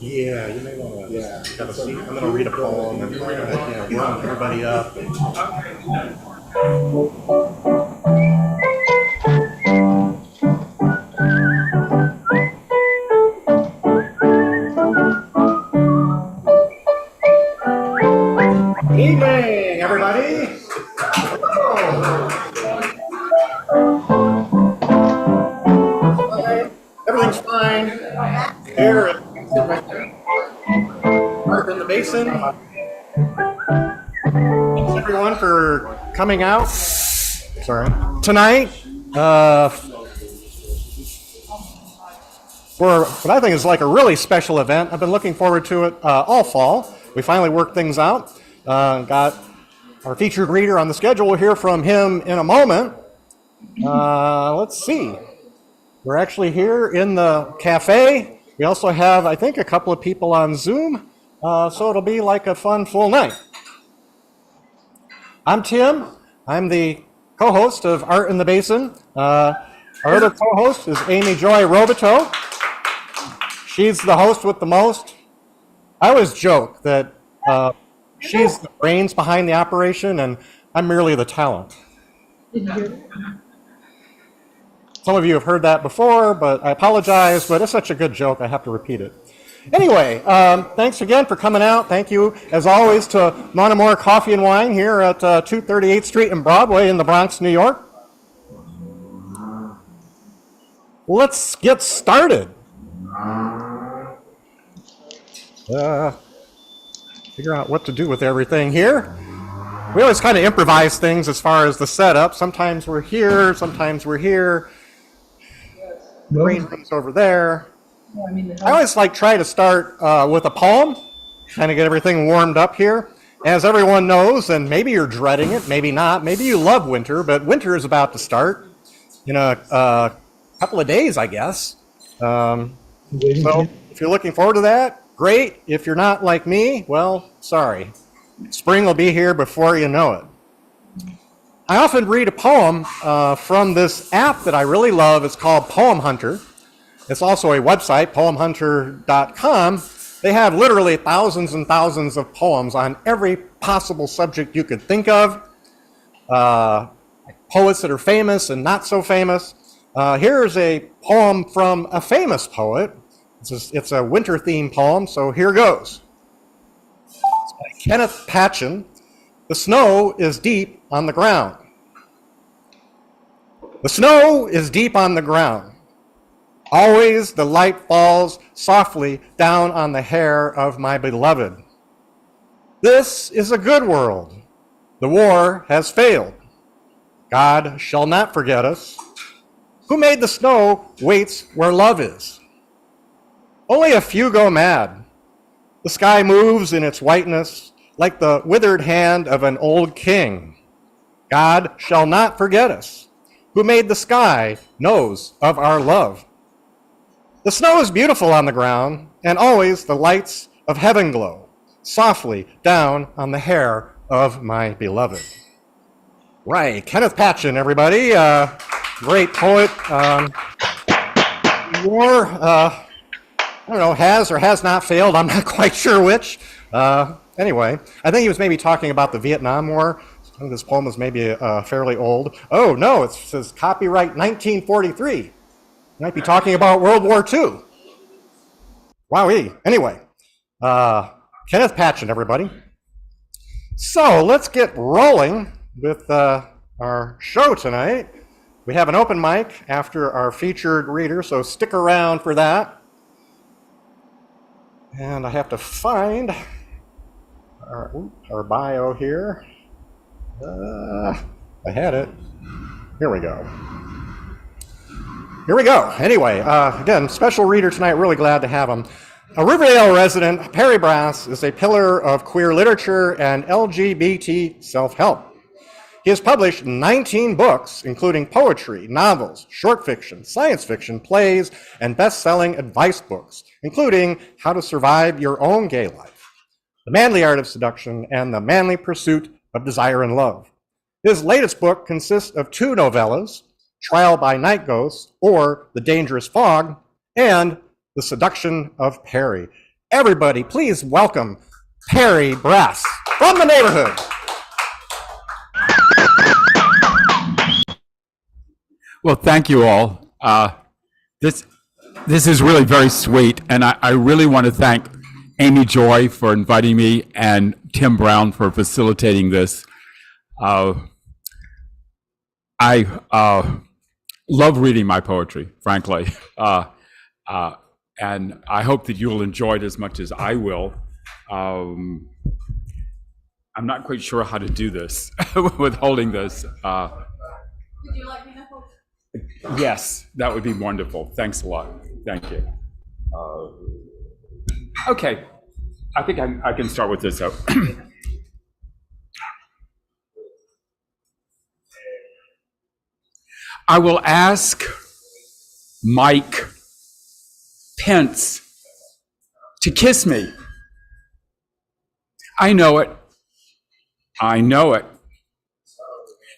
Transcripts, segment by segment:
Yeah, you may want to have a seat. I'm going to read a poem and warm everybody up. Good evening, everybody. Everything's fine. Here, Art in the Basin. Thanks everyone for coming out. Sorry. Tonight, for what I think is like a really special event. I've been looking forward to it all fall. We finally worked things out. Got our featured reader on the schedule. We'll hear from him in a moment. Let's see. We're actually here in the cafe. We also have, I think, a couple of people on Zoom. So it'll be like a fun, full night. I'm Tim. I'm the co-host of Art in the Basin. Our other co-host is Amy Joy Robiteau. She's the host with the most. I always joke that she's the brains behind the operation and I'm merely the talent. Did you hear that? Some of you have heard that before, but I apologize, but it's such a good joke, I have to repeat it. Anyway, thanks again for coming out. Thank you, as always, to Monomore Coffee and Wine here at 238th Street and Broadway in the Bronx, New York. Let's get started. Figure out what to do with everything here. We always kind of improvise things as far as the setup. Sometimes we're here, sometimes we're here. Green room's over there. I always try to start with a poem, kind of get everything warmed up here. As everyone knows, and maybe you're dreading it, maybe not, maybe you love winter, but winter is about to start in a couple of days, I guess. So if you're looking forward to that, great. If you're not like me, well, sorry. Spring will be here before you know it. I often read a poem from this app that I really love. It's called Poem Hunter. It's also a website, poemhunter.com. They have literally thousands and thousands of poems on every possible subject you could think of. Poets that are famous and not so famous. Here's a poem from a famous poet. It's a winter-themed poem, so here goes. It's by Kenneth Patchen. The snow is deep on the ground. The snow is deep on the ground. Always the light falls softly down on the hair of my beloved. This is a good world. The war has failed. God shall not forget us. Who made the snow waits where love is. Only a few go mad. The sky moves in its whiteness like the withered hand of an old king. God shall not forget us. Who made the sky knows of our love. The snow is beautiful on the ground, and always the lights of heaven glow, softly down on the hair of my beloved. Right, Kenneth Patchen, everybody. Great poet. War, I don't know, has or has not failed. I'm not quite sure which. Anyway, I think he was maybe talking about the Vietnam War. I think this poem is maybe fairly old. Oh, no, it says copyright 1943. Might be talking about World War II. Wowee. Anyway, Kenneth Patchen, everybody. So let's get rolling with our show tonight. We have an open mic after our featured reader, so stick around for that. And I have to find our bio here. I had it. Here we go. Here we go. Anyway, again, special reader tonight. Really glad to have him. A Riverdale resident, Perry Brass is a pillar of queer literature and LGBT self-help. He has published 19 books, including poetry, novels, short fiction, science fiction, plays, and best-selling advice books, including How to Survive Your Own Gay Life, The Manly Art of Seduction, and The Manly Pursuit of Desire and Love. His latest book consists of 2 novellas, Trial by Night Ghosts, or The Dangerous Fog, and The Seduction of Perry. Everybody, please welcome Perry Brass from the neighborhood. Well, thank you all. This is really very sweet, and I really want to thank Amy Joy for inviting me and Tim Brown for facilitating this. I love reading my poetry, frankly, and I hope that you'll enjoy it as much as I will. I'm not quite sure how to do this with holding this. Would you like me to hold? Yes, that would be wonderful. Thanks a lot. Thank you. Okay, I think I can start with this. I will ask Mike Pence to kiss me. I know it. I know it.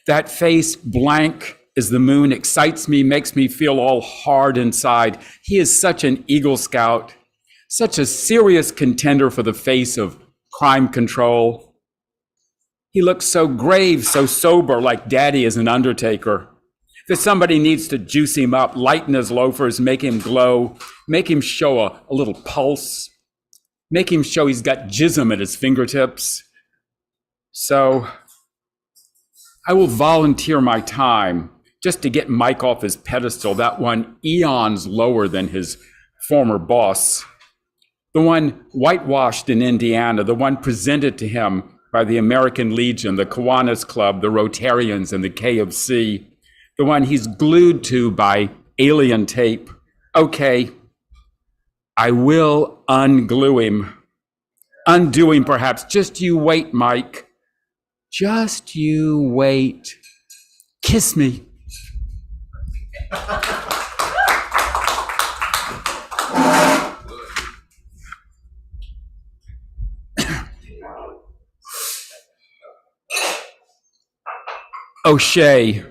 That face blank as the moon excites me, makes me feel all hard inside. He is such an Eagle Scout, such a serious contender for the face of crime control. He looks so grave, so sober, like Daddy is an undertaker, that somebody needs to juice him up, lighten his loafers, make him glow, make him show a little pulse, make him show he's got jism at his fingertips. So I will volunteer my time just to get Mike off his pedestal, that one eons lower than his former boss, the one whitewashed in Indiana, the one presented to him by the American Legion, the Kiwanis Club, the Rotarians, and the KFC, the one he's glued to by alien tape. Okay, I will unglue him. Undo him, perhaps. Just you wait, Mike. Just you wait. Kiss me. O'Shea,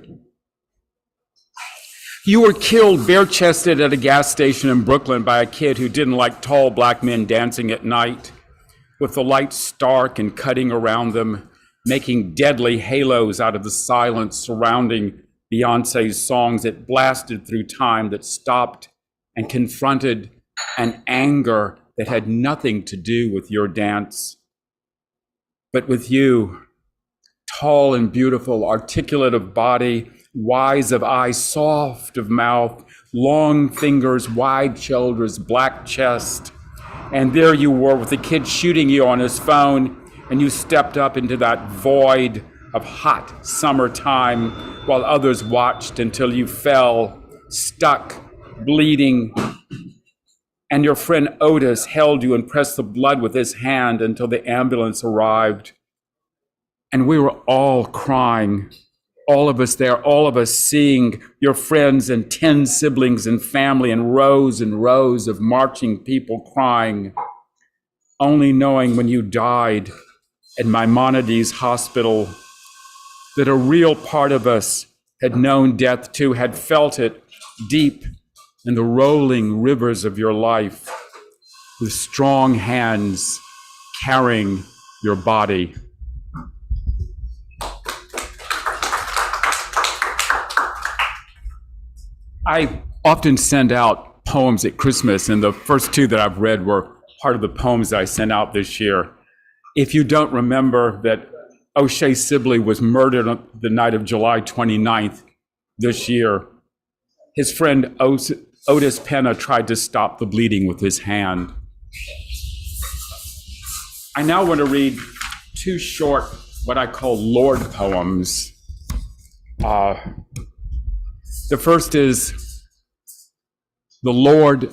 you were killed bare-chested at a gas station in Brooklyn by a kid who didn't like tall black men dancing at night, with the lights stark and cutting around them, making deadly halos out of the silence surrounding Beyonce's songs that blasted through time, that stopped and confronted an anger that had nothing to do with your dance. But with you, tall and beautiful, articulate of body, wise of eye, soft of mouth, long fingers, wide shoulders, black chest. And there you were with the kid shooting you on his phone, and you stepped up into that void of hot summertime while others watched until you fell, stuck, bleeding. And your friend Otis held you and pressed the blood with his hand until the ambulance arrived. And we were all crying, all of us there, all of us seeing your friends and 10 siblings and family and rows of marching people crying, only knowing when you died at Maimonides Hospital that a real part of us had known death too, had felt it deep in the rolling rivers of your life, with strong hands carrying your body. I often send out poems at Christmas, and the first two that I've read were part of the poems that I sent out this year. If you don't remember that O'Shea Sibley was murdered on the night of July 29th this year, his friend Otis Penna tried to stop the bleeding with his hand. I now want to read two short, what I call Lord poems. The first is The Lord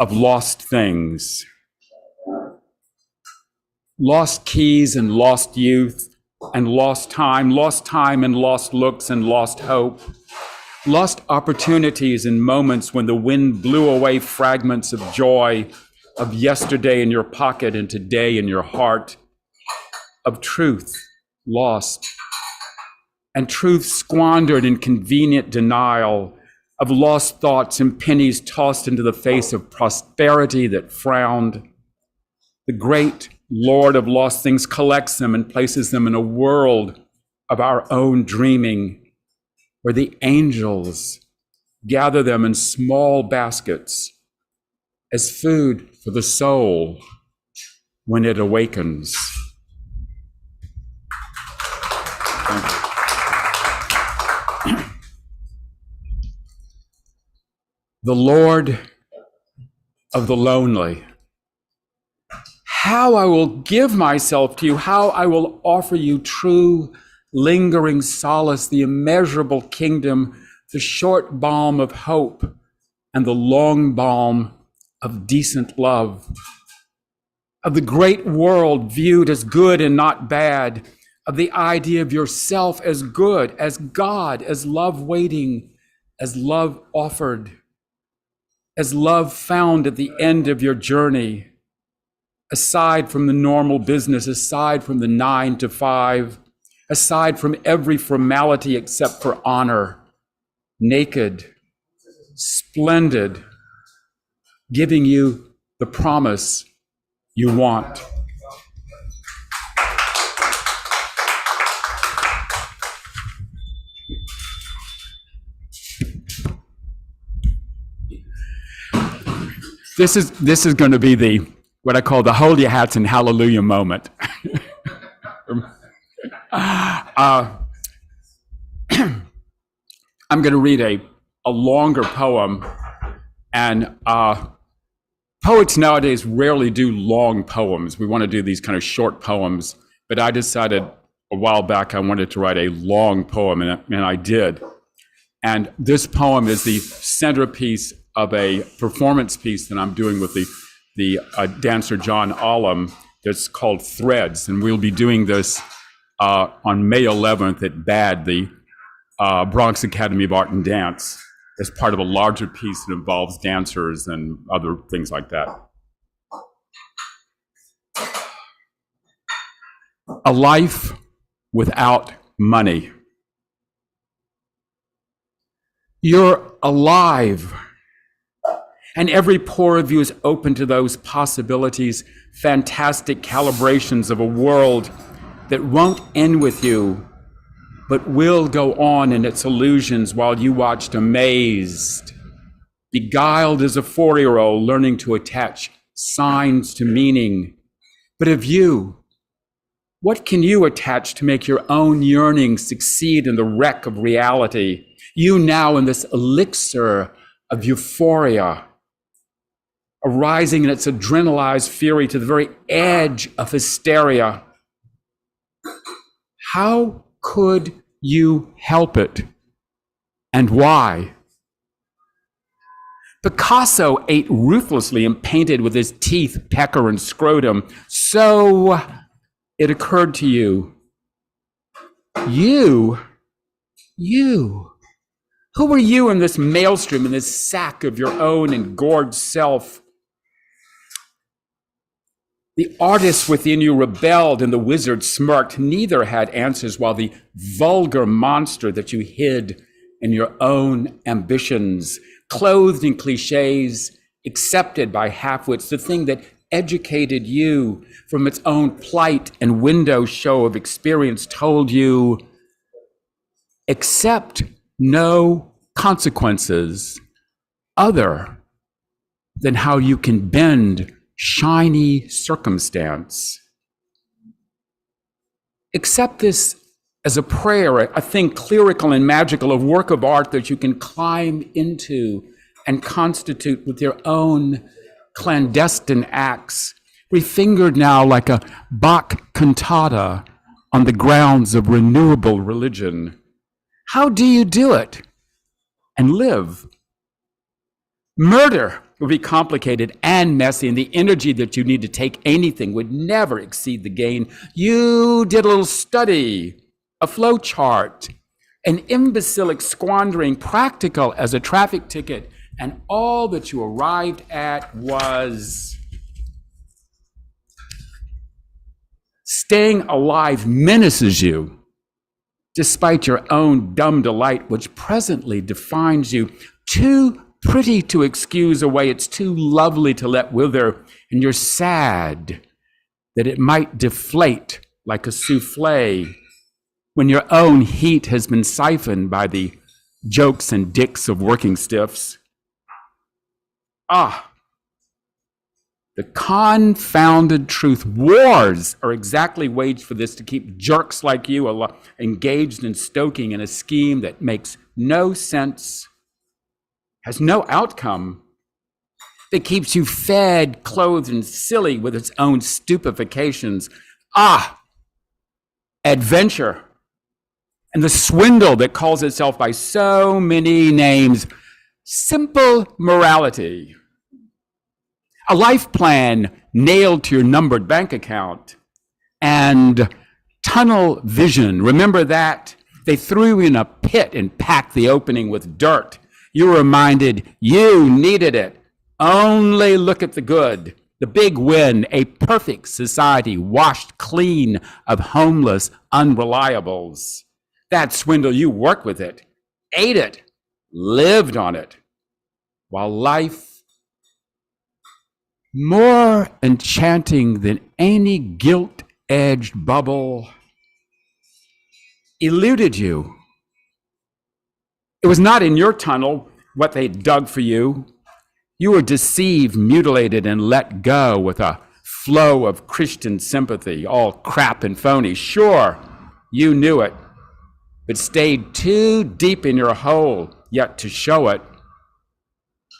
of Lost Things. Lost keys and lost youth and lost time and lost looks and lost hope. Lost opportunities and moments when the wind blew away fragments of joy, of yesterday in your pocket and today in your heart, of truth lost, and truth squandered in convenient denial, of lost thoughts and pennies tossed into the face of prosperity that frowned, the great Lord of lost things collects them and places them in a world of our own dreaming, where the angels gather them in small baskets as food for the soul when it awakens. The Lord of the lonely. How I will give myself to you, how I will offer you true, lingering solace, the immeasurable kingdom, the short balm of hope, and the long balm of decent love, of the great world viewed as good and not bad, of the idea of yourself as good, as God, as love waiting, as love offered, as love found at the end of your journey, aside from the normal business, aside from the 9 to 5, aside from every formality except for honor, naked, splendid, giving you the promise you want. This is going to be the what I call the hold your hats and hallelujah moment. I'm going to read a longer poem, and poets nowadays rarely do long poems. We want to do these kind of short poems, but I decided a while back I wanted to write a long poem, and I did. And this poem is the centerpiece of a performance piece that I'm doing with the dancer John Olam that's called Threads. And we'll be doing this on May 11th at BAD, the Bronx Academy of Art and Dance, as part of a larger piece that involves dancers and other things like that. A life without money. You're alive, and every pore of you is open to those possibilities, fantastic calibrations of a world that won't end with you, but will go on in its illusions while you watched amazed, beguiled as a 4-year-old learning to attach signs to meaning. But of you, what can you attach to make your own yearning succeed in the wreck of reality? You now in this elixir of euphoria, arising in its adrenalized fury to the very edge of hysteria. How could you help it? And why? Picasso ate ruthlessly and painted with his teeth, pecker, and scrotum. So it occurred to you, who were you in this maelstrom, in this sack of your own engorged self? The artist within you rebelled and the wizard smirked. Neither had answers, while the vulgar monster that you hid in your own ambitions, clothed in cliches, accepted by half-wits, the thing that educated you from its own plight and window show of experience, told you, accept no consequences other than how you can bend shiny circumstance. Accept this as a prayer, a thing clerical and magical, a work of art that you can climb into and constitute with your own clandestine acts, refingered now like a Bach cantata on the grounds of renewable religion. How do you do it and live? Murder would be complicated and messy, and the energy that you need to take anything would never exceed the gain. You did a little study, a flow chart, an imbecilic squandering, practical as a traffic ticket, and all that you arrived at was staying alive menaces you, despite your own dumb delight, which presently defines you. Too pretty to excuse away, it's too lovely to let wither, and you're sad that it might deflate like a souffle when your own heat has been siphoned by the jokes and dicks of working stiffs. The confounded truth. Wars are exactly waged for this, to keep jerks like you engaged in stoking in a scheme that makes no sense, has no outcome, that keeps you fed, clothed, and silly with its own stupefacients. Adventure. And the swindle that calls itself by so many names. Simple morality. A life plan nailed to your numbered bank account. And tunnel vision. Remember that? They threw you in a pit and packed the opening with dirt. You were reminded you needed it. Only look at the good. The big win, a perfect society washed clean of homeless unreliables. That swindle, you worked with it, ate it, lived on it, while life, more enchanting than any gilt-edged bubble, eluded you. It was not in your tunnel what they dug for you. You were deceived, mutilated, and let go with a flow of Christian sympathy, all crap and phony. Sure, you knew it, but stayed too deep in your hole yet to show it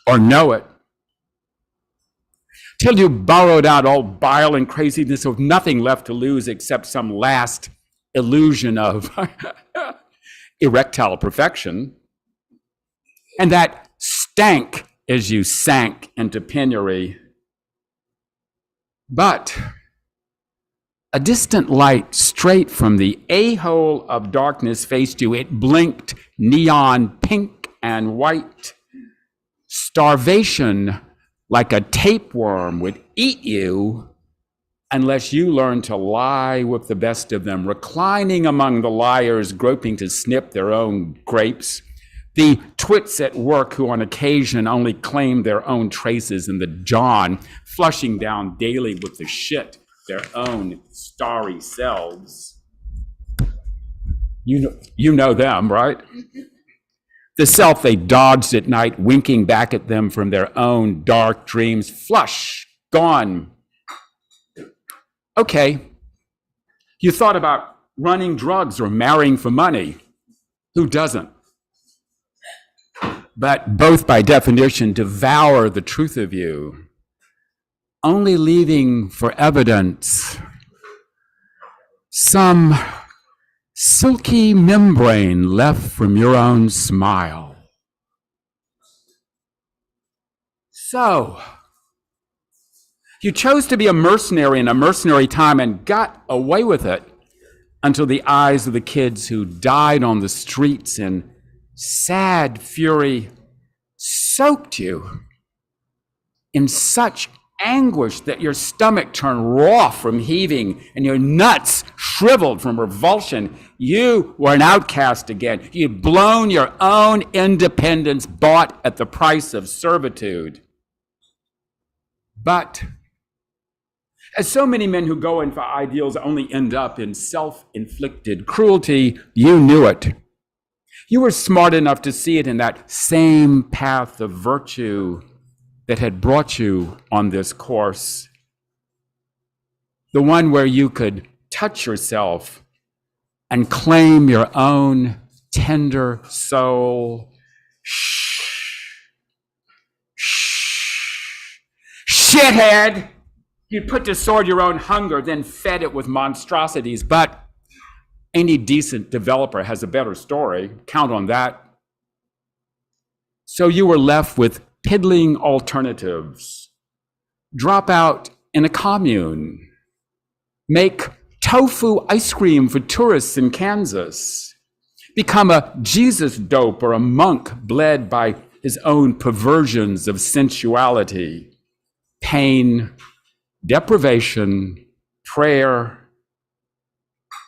or know it. Till you borrowed out all bile and craziness with nothing left to lose except some last illusion of erectile perfection. And that stank as you sank into penury. But a distant light straight from the a-hole of darkness faced you. It blinked neon pink and white. Starvation, like a tapeworm, would eat you unless you learned to lie with the best of them, reclining among the liars, groping to snip their own grapes. The twits at work who on occasion only claim their own traces in the John, flushing down daily with the shit their own starry selves. You know them, right? The self they dodged at night, winking back at them from their own dark dreams. Flush, gone. Okay, you thought about running drugs or marrying for money. Who doesn't? But both by definition devour the truth of you, only leaving for evidence some silky membrane left from your own smile. So, you chose to be a mercenary in a mercenary time and got away with it until the eyes of the kids who died on the streets in sad fury soaked you in such anguish that your stomach turned raw from heaving and your nuts shriveled from revulsion. You were an outcast again. You'd blown your own independence, bought at the price of servitude. But as so many men who go in for ideals only end up in self-inflicted cruelty, you knew it. You were smart enough to see it in that same path of virtue that had brought you on this course. The one where you could touch yourself and claim your own tender soul. Shithead! You'd put to sword your own hunger, then fed it with monstrosities, but any decent developer has a better story. Count on that. So you were left with piddling alternatives. Drop out in a commune. Make tofu ice cream for tourists in Kansas. Become a Jesus dope or a monk bled by his own perversions of sensuality, pain, deprivation, prayer.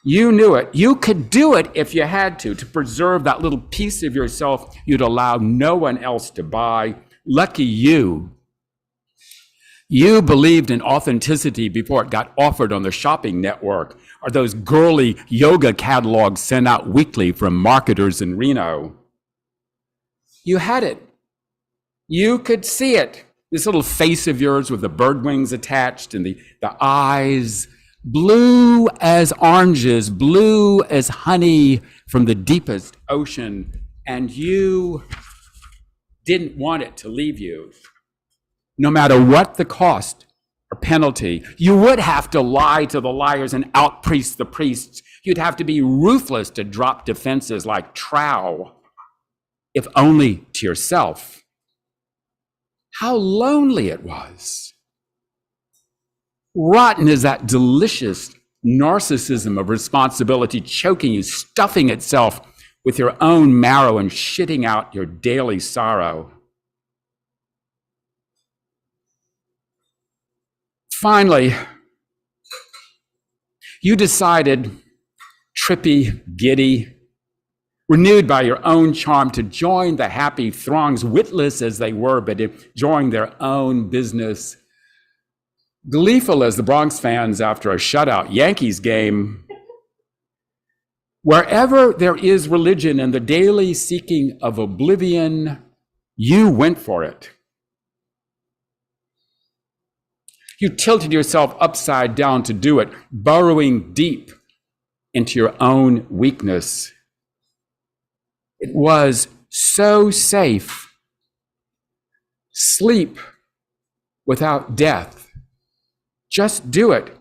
You knew it. You could do it if you had to preserve that little piece of yourself you'd allow no one else to buy. Lucky you. You believed in authenticity before it got offered on the shopping network or those girly yoga catalogs sent out weekly from marketers in Reno. You had it. You could see it. This little face of yours with the bird wings attached and the eyes, blue as oranges, blue as honey from the deepest ocean. And you didn't want it to leave you. No matter what the cost or penalty, you would have to lie to the liars and out-priest the priests. You'd have to be ruthless to drop defenses like trow, if only to yourself. How lonely it was. Rotten is that delicious narcissism of responsibility choking you, stuffing itself with your own marrow and shitting out your daily sorrow. Finally, you decided, trippy, giddy, renewed by your own charm, to join the happy throngs, witless as they were, but enjoying their own business. Gleeful as the Bronx fans after a shutout Yankees game. Wherever there is religion and the daily seeking of oblivion, you went for it. You tilted yourself upside down to do it, burrowing deep into your own weakness. It was so safe. Sleep without death. Just do it.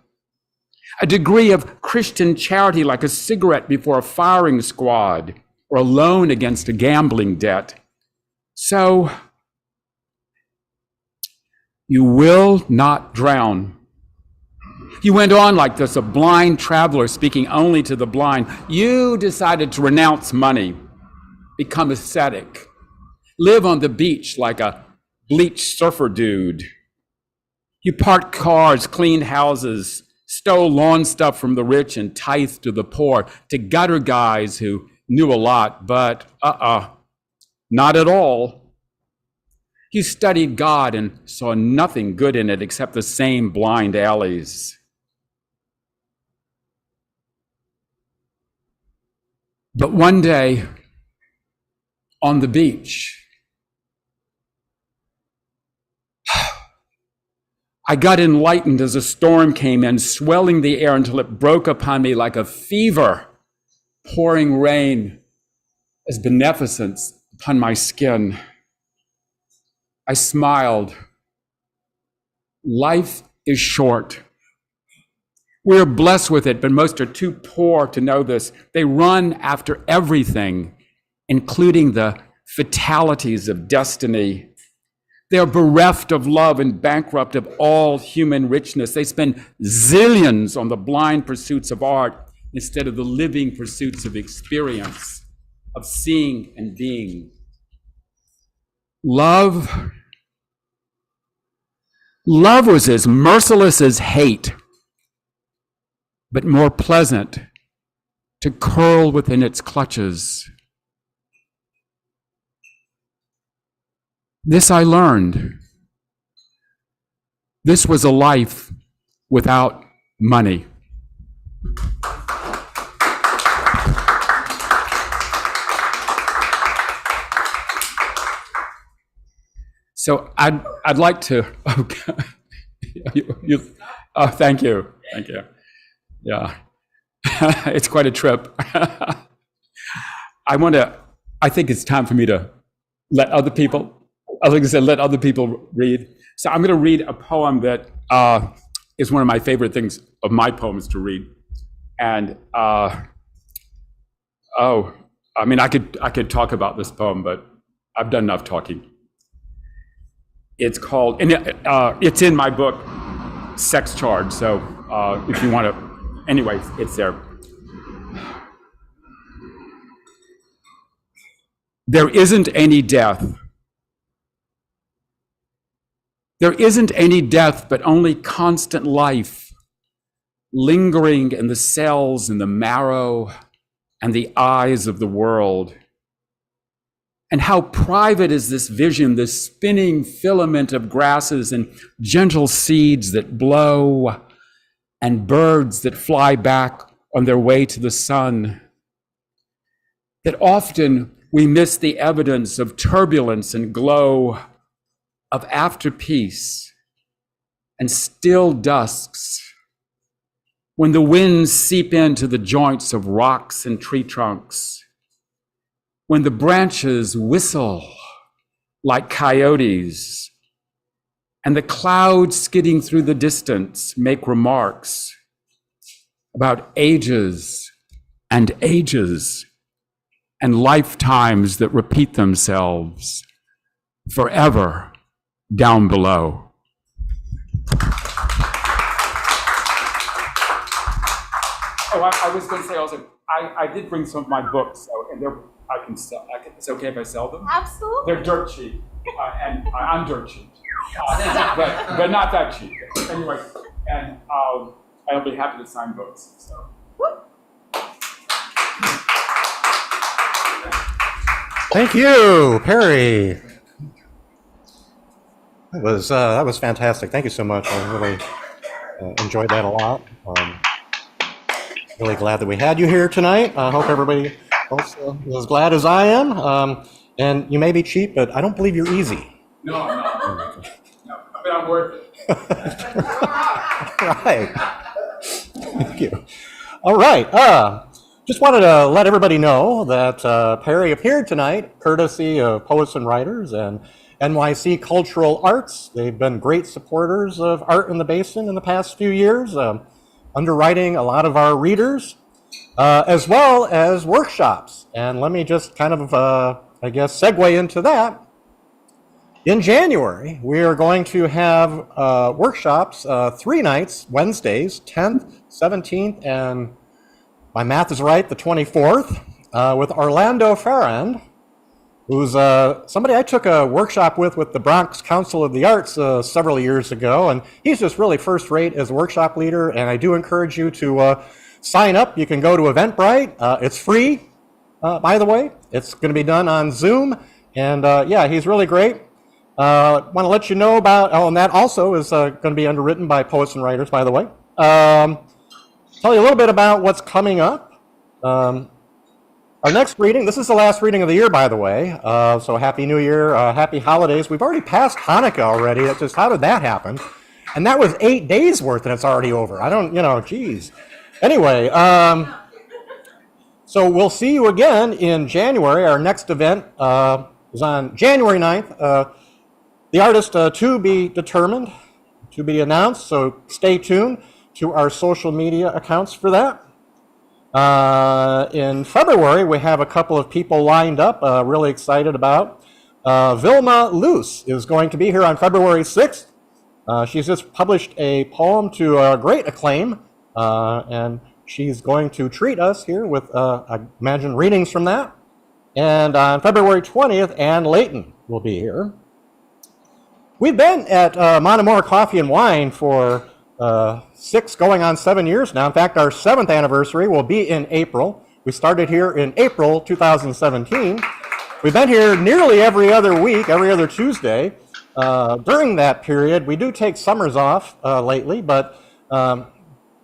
A degree of Christian charity like a cigarette before a firing squad or a loan against a gambling debt. So, you will not drown. You went on like this, a blind traveler speaking only to the blind. You decided to renounce money, become ascetic, live on the beach like a bleached surfer dude. You parked cars, cleaned houses, stole lawn stuff from the rich and tithed to the poor, to gutter guys who knew a lot, but not at all. You studied God and saw nothing good in it except the same blind alleys. But one day, on the beach, I got enlightened as a storm came in, swelling the air until it broke upon me like a fever, pouring rain as beneficence upon my skin. I smiled. Life is short. We're blessed with it, but most are too poor to know this. They run after everything, including the fatalities of destiny. They are bereft of love and bankrupt of all human richness. They spend zillions on the blind pursuits of art instead of the living pursuits of experience, of seeing and being. Love was as merciless as hate, but more pleasant to curl within its clutches. This I learned. This was a life without money. So I'd like to. Oh, thank you. Yeah, it's quite a trip. I think it's time for me to let other people. Like I said, let other people read. So I'm going to read a poem that is one of my favorite things of my poems to read. And I could talk about this poem, but I've done enough talking. It's called, and it's in my book, Sex Charge. So if you want to, anyways, it's there. There isn't any death. There isn't any death, but only constant life, lingering in the cells and the marrow and the eyes of the world. And how private is this vision, this spinning filament of grasses and gentle seeds that blow and birds that fly back on their way to the sun. That often we miss the evidence of turbulence and glow, of after peace and still dusks, when the winds seep into the joints of rocks and tree trunks, when the branches whistle like coyotes, and the clouds skidding through the distance make remarks about ages and ages and lifetimes that repeat themselves forever down below. Oh, I was going to say also, I did bring some of my books, so, and I can sell. It's okay if I sell them? Absolutely. They're dirt cheap, and I'm dirt cheap, but not that cheap. Anyway, and I'll be happy to sign books. So. Thank you, Perry. That was fantastic. Thank you so much. I really enjoyed that a lot. Really glad that we had you here tonight. I hope everybody else is as glad as I am. And you may be cheap, but I don't believe you're easy. No, but I'm worth it. Right. Thank you. All right. Just wanted to let everybody know that Perry appeared tonight, courtesy of Poets and Writers and NYC Cultural Arts. They've been great supporters of art in the Basin in the past few years, underwriting a lot of our readers, as well as workshops. And let me just kind of, segue into that. In January, we are going to have workshops 3 nights, Wednesdays, 10th, 17th, and my math is right, the 24th, with Orlando Farrand, who's somebody I took a workshop with the Bronx Council of the Arts several years ago, and he's just really first rate as a workshop leader, and I do encourage you to sign up. You can go to Eventbrite. It's free, by the way. It's going to be done on Zoom, and yeah, he's really great. Want to let you know about, and that also is going to be underwritten by Poets and Writers, by the way. Tell you a little bit about what's coming up. Our next reading, this is the last reading of the year, by the way, so Happy New Year, Happy Holidays. We've already passed Hanukkah already. That's just, how did that happen? And that was 8 days worth and it's already over. I don't, geez. Anyway, so we'll see you again in January. Our next event is on January 9th. The artist to be determined, to be announced, so stay tuned to our social media accounts for that. In February, we have a couple of people lined up, really excited about. Vilma Luce is going to be here on February 6th. She's just published a poem to great acclaim, and she's going to treat us here with, I imagine, readings from that. And on February 20th, Ann Layton will be here. We've been at Montemore Coffee and Wine for 6 going on 7 years now. In fact, our 7th anniversary will be in April. We started here in April 2017. We've been here nearly every other week, every other Tuesday. During that period, we do take summers off lately, but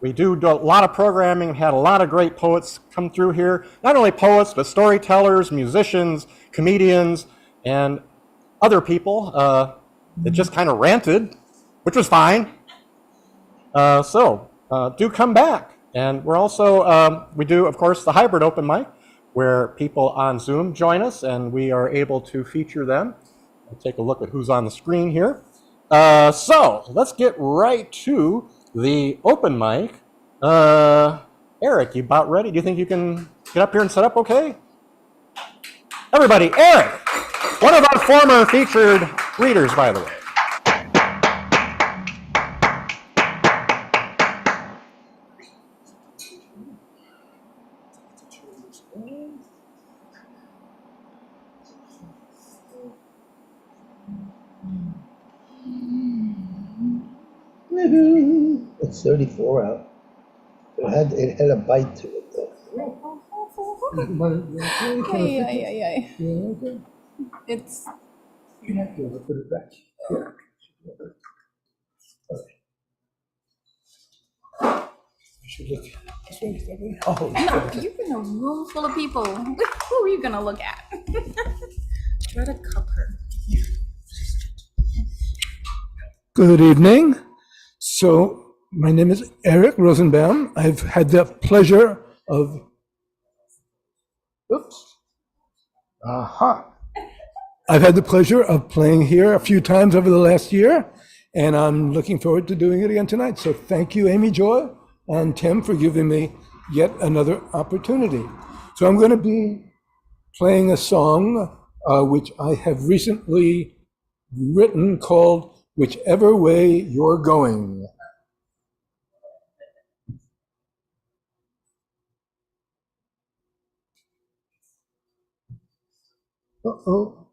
we do a lot of programming. We've had a lot of great poets come through here. Not only poets, but storytellers, musicians, comedians, and other people that just kind of ranted, which was fine. So do come back. And we're also, we do, of course, the hybrid open mic, where people on Zoom join us and we are able to feature them. I'll take a look at who's on the screen here. So let's get right to the open mic. Eric, you about ready? Do you think you can get up here and set up okay? Everybody, Eric, one of our former featured readers, by the way. It's 34 out. It had a bite to it though. Ay, ay, ay, ay. Yeah, okay. It's You have to put it back. Here. You should look this way, that way. Oh, no, you're in a room full of people. Who are you gonna look at? Try to cup her. Good evening. So, my name is Eric Rosenbaum. I've had the pleasure of. Oops. Aha. I've had the pleasure of playing here a few times over the last year, and I'm looking forward to doing it again tonight. So, thank you, Amy Joy and Tim, for giving me yet another opportunity. So, I'm going to be playing a song which I have recently written called Whichever Way You're Going. Uh-oh.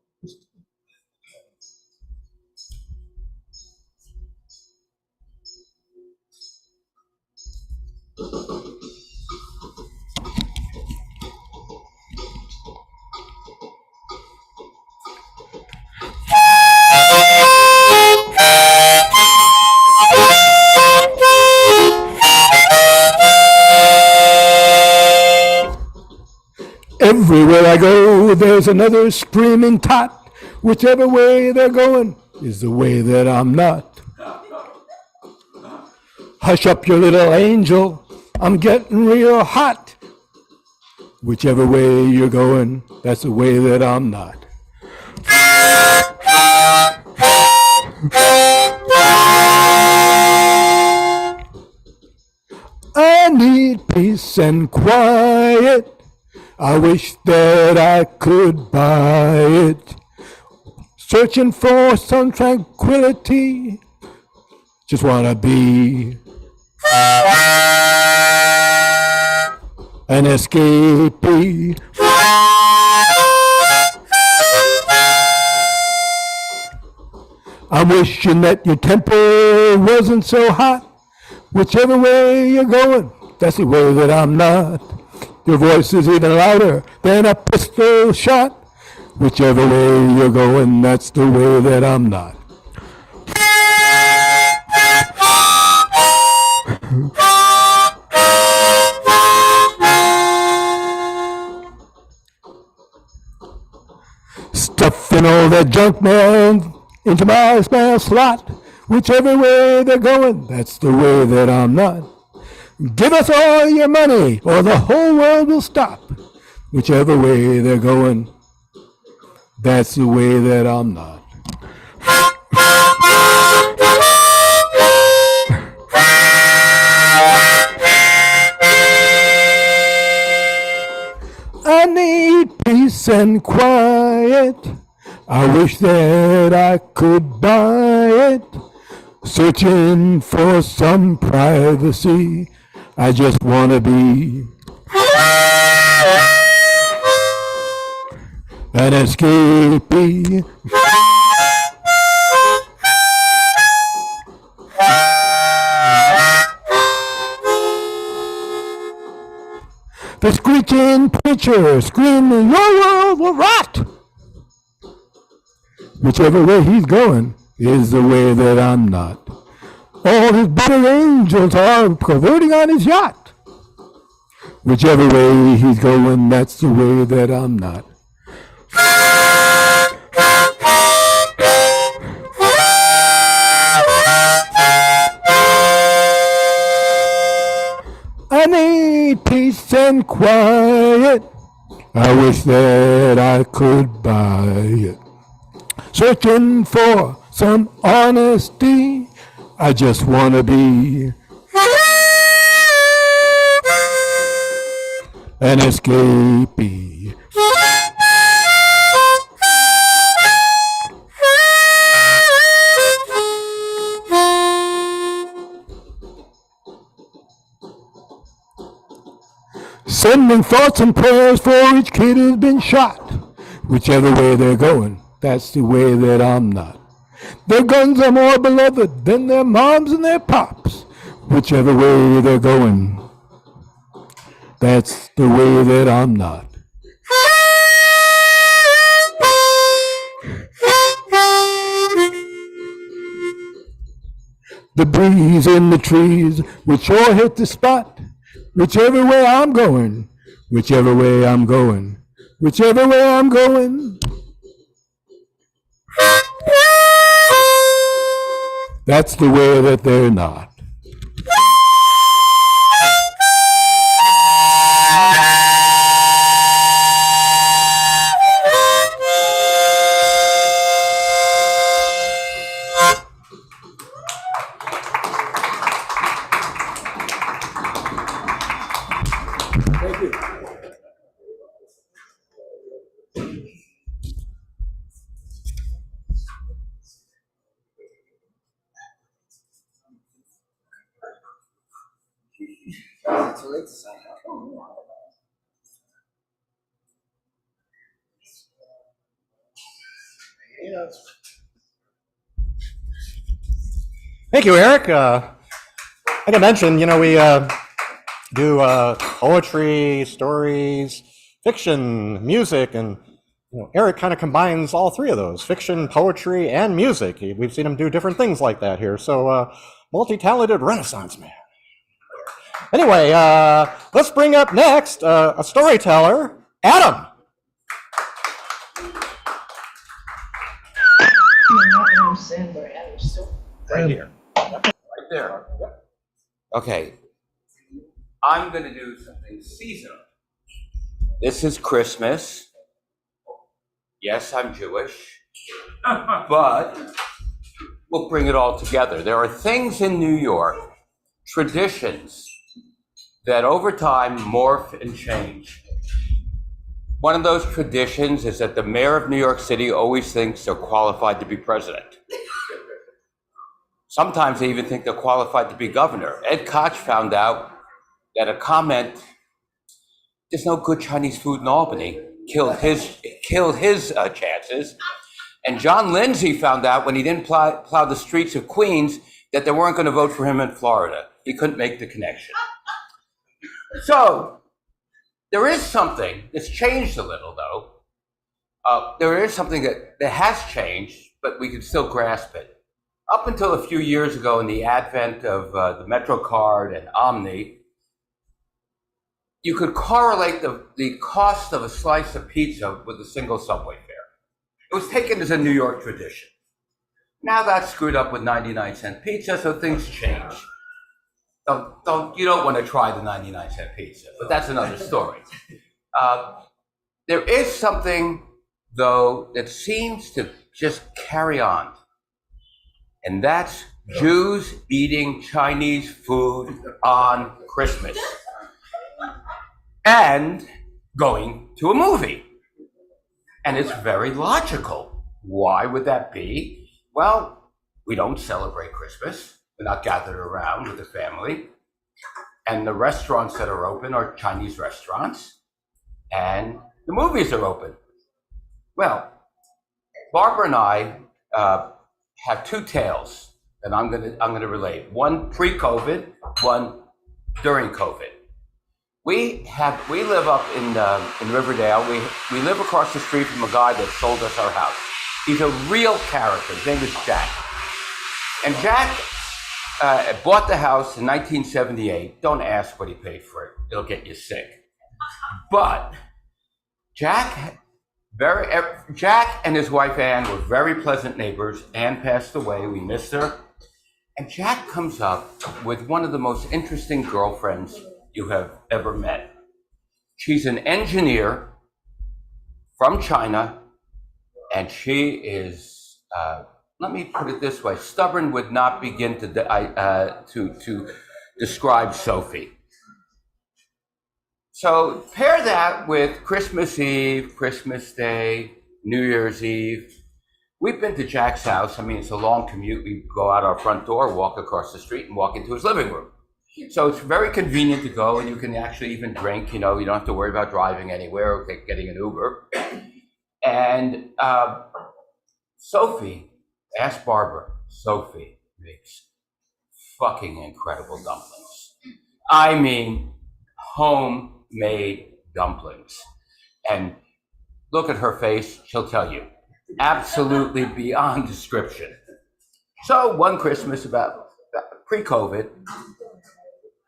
Everywhere I go, there's another screaming tot. Whichever way they're going is the way that I'm not. Hush up, your little angel, I'm getting real hot. Whichever way you're going, that's the way that I'm not. I need peace and quiet. I wish that I could buy it. Searching for some tranquility. Just wanna be an escapee. I'm wishing that your temper wasn't so hot. Whichever way you're going, that's the way that I'm not. Your voice is even louder than a pistol shot. Whichever way you're going, that's the way that I'm not. Stuffing all that junk man into my spare slot. Whichever way they're going, that's the way that I'm not. Give us all your money or the whole world will stop. Whichever way they're going, that's the way that I'm not. I need peace and quiet. I wish that I could buy it. Searching for some privacy. I just want to be an escapee. The screeching preacher screaming, your world will rot. Whichever way he's going is the way that I'm not. All his bitter angels are cavorting on his yacht. Whichever way he's going, that's the way that I'm not. I need peace and quiet. I wish that I could buy it. Searching for some honesty. I just want to be an escapee. Sending thoughts and prayers for each kid who's been shot. Whichever way they're going, that's the way that I'm not. Their guns are more beloved than their moms and their pops. Whichever way they're going, that's the way that I'm not. The breeze in the trees will sure hit the spot. Whichever way I'm going, whichever way I'm going, whichever way I'm going. That's the way that they're not. Thank you. Thank you, Eric. Like I mentioned, we do poetry, stories, fiction, music, and Eric kind of combines all three of those: fiction, poetry, and music. We've seen him do different things like that here. So, multi-talented Renaissance man. Anyway, let's bring up next a storyteller, Adam. Right here. Right there. Okay. I'm going to do something seasonal. This is Christmas. Yes, I'm Jewish. But we'll bring it all together. There are things in New York, traditions, that over time morph and change. One of those traditions is that the mayor of New York City always thinks they're qualified to be president. Sometimes they even think they're qualified to be governor. Ed Koch found out that a comment, "There's no good Chinese food in Albany," killed his chances. And John Lindsay found out when he didn't plow the streets of Queens that they weren't going to vote for him in Florida. He couldn't make the connection. So there is something that's changed a little, though. There is something that has changed, but we can still grasp it. Up until a few years ago, in the advent of the MetroCard and Omni, you could correlate the cost of a slice of pizza with a single subway fare. It was taken as a New York tradition. Now that's screwed up with 99-cent pizza, so things change. You don't want to try the 99-cent pizza, but that's another story. There is something, though, that seems to just carry on. And that's Jews eating Chinese food on Christmas and going to a movie. And it's very logical. Why would that be? Well, we don't celebrate Christmas. We're not gathered around with the family. And the restaurants that are open are Chinese restaurants. And the movies are open. Well, Barbara and I have two tales that I'm gonna relate. One pre-COVID, one during COVID. We live up in Riverdale. We live across the street from a guy that sold us our house. He's a real character. His name is Jack. And Jack bought the house in 1978. Don't ask what he paid for it. It'll get you sick. But Jack and his wife Ann were very pleasant neighbors. Ann passed away. We missed her. And Jack comes up with one of the most interesting girlfriends you have ever met. She's an engineer from China, and she is, let me put it this way, stubborn would not begin to describe Sophie. So pair that with Christmas Eve, Christmas Day, New Year's Eve. We've been to Jack's house. I mean, it's a long commute. We go out our front door, walk across the street, and walk into his living room. So it's very convenient to go, and you can actually even drink. You don't have to worry about driving anywhere or getting an Uber. And Sophie, ask Barbara, Sophie makes fucking incredible dumplings. I mean, homemade dumplings. And look at her face, she'll tell you. Absolutely beyond description. So one Christmas, about pre-COVID,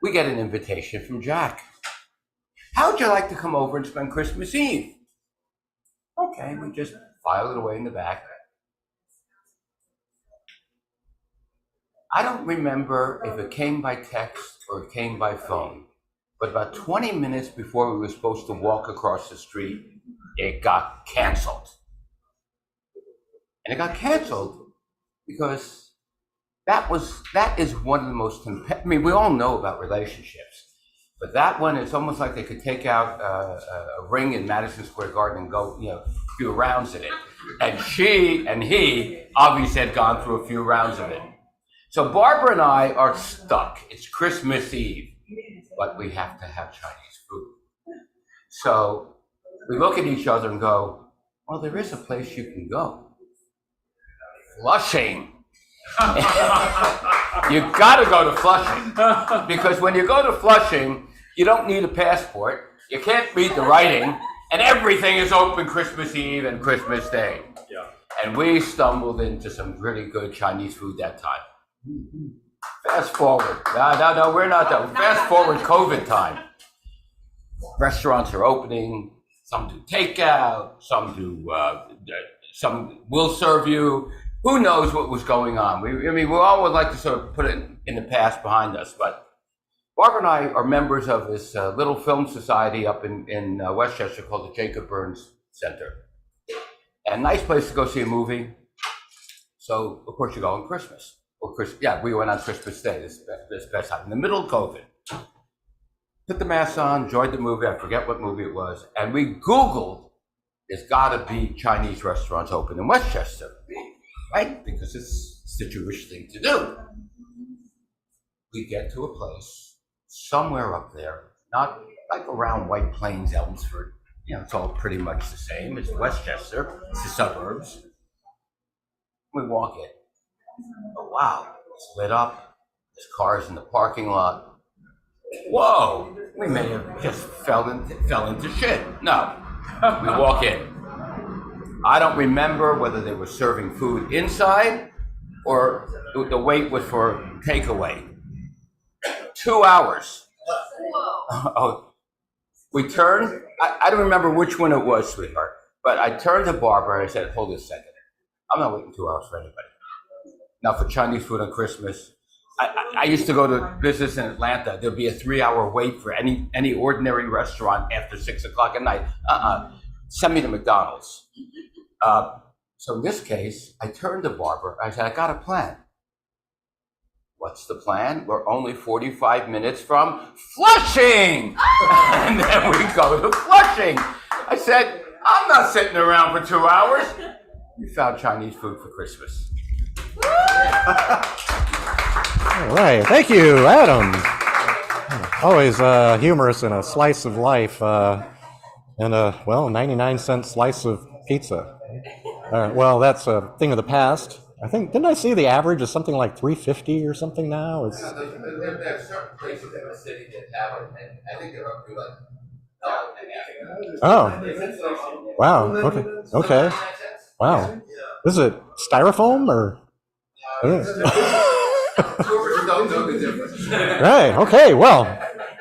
we get an invitation from Jack. How would you like to come over and spend Christmas Eve? Okay, we just file it away in the back. I don't remember if it came by text or it came by phone, but about 20 minutes before we were supposed to walk across the street, it got canceled. And it got canceled because that is one of the most, I mean, we all know about relationships, but that one is almost like they could take out a ring in Madison Square Garden and go, a few rounds in it. And she and he obviously had gone through a few rounds of it. So Barbara and I are stuck. It's Christmas Eve, but we have to have Chinese food. So we look at each other and go, well, there is a place you can go. Flushing. You gotta go to Flushing, because when you go to Flushing, you don't need a passport, you can't read the writing, and everything is open Christmas Eve and Christmas Day. Yeah. And we stumbled into some really good Chinese food that time. Fast forward. No, we're not done. Fast forward COVID time. Restaurants are opening, some do takeout, some will serve you. Who knows what was going on? We all would like to sort of put it in the past behind us, but Barbara and I are members of this little film society up in Westchester called the Jacob Burns Center. And nice place to go see a movie. So, of course, you go on Christmas. We went on Christmas Day, this best time, in the middle of COVID. Put the mask on, enjoyed the movie, I forget what movie it was, and we Googled, there's gotta be Chinese restaurants open in Westchester, right? Because it's the Jewish thing to do. We get to a place, somewhere up there, not like around White Plains, Elmsford, it's all pretty much the same, it's Westchester, it's the suburbs. We walk in. Oh, wow, it's lit up. There's cars in the parking lot. Whoa, we may have just fell into shit. No, we walk in. I don't remember whether they were serving food inside or the wait was for takeaway. 2 hours. Oh, we turned. I don't remember which one it was, sweetheart, but I turned to Barbara and I said, hold this a second. I'm not waiting 2 hours for anybody. Now, for Chinese food on Christmas, I used to go to business in Atlanta. There'd be a 3-hour wait for any ordinary restaurant after 6 o'clock at night. Send me to McDonald's. So in this case, I turned to Barbara. I said, I got a plan. What's the plan? We're only 45 minutes from Flushing! And then we go to Flushing. I said, I'm not sitting around for 2 hours. We found Chinese food for Christmas. All right, thank you, Adam. Always humorous in a slice of life and a 99-cent slice of pizza. Well, that's a thing of the past. I think, didn't I see the average is something like $3.50 or something now? It's... There are certain places in the city that have it, and I think they're up to like Oh, wow, okay. Wow. Is it styrofoam or? Right. Okay. Well.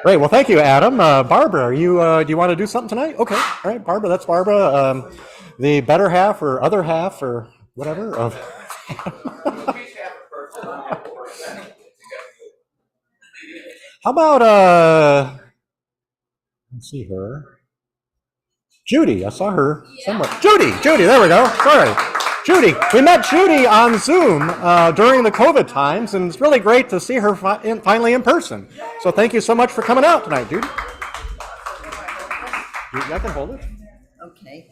Great. Well, thank you, Adam. Barbara, do you want to do something tonight? Okay. All right, Barbara. That's Barbara. The better half or other half or whatever of. How about let's see her. Judy. I saw her somewhere. Judy. There we go. Sorry. Judy, we met Judy on Zoom during the COVID times, and it's really great to see her finally in person. So thank you so much for coming out tonight, Judy. I can hold it. Okay.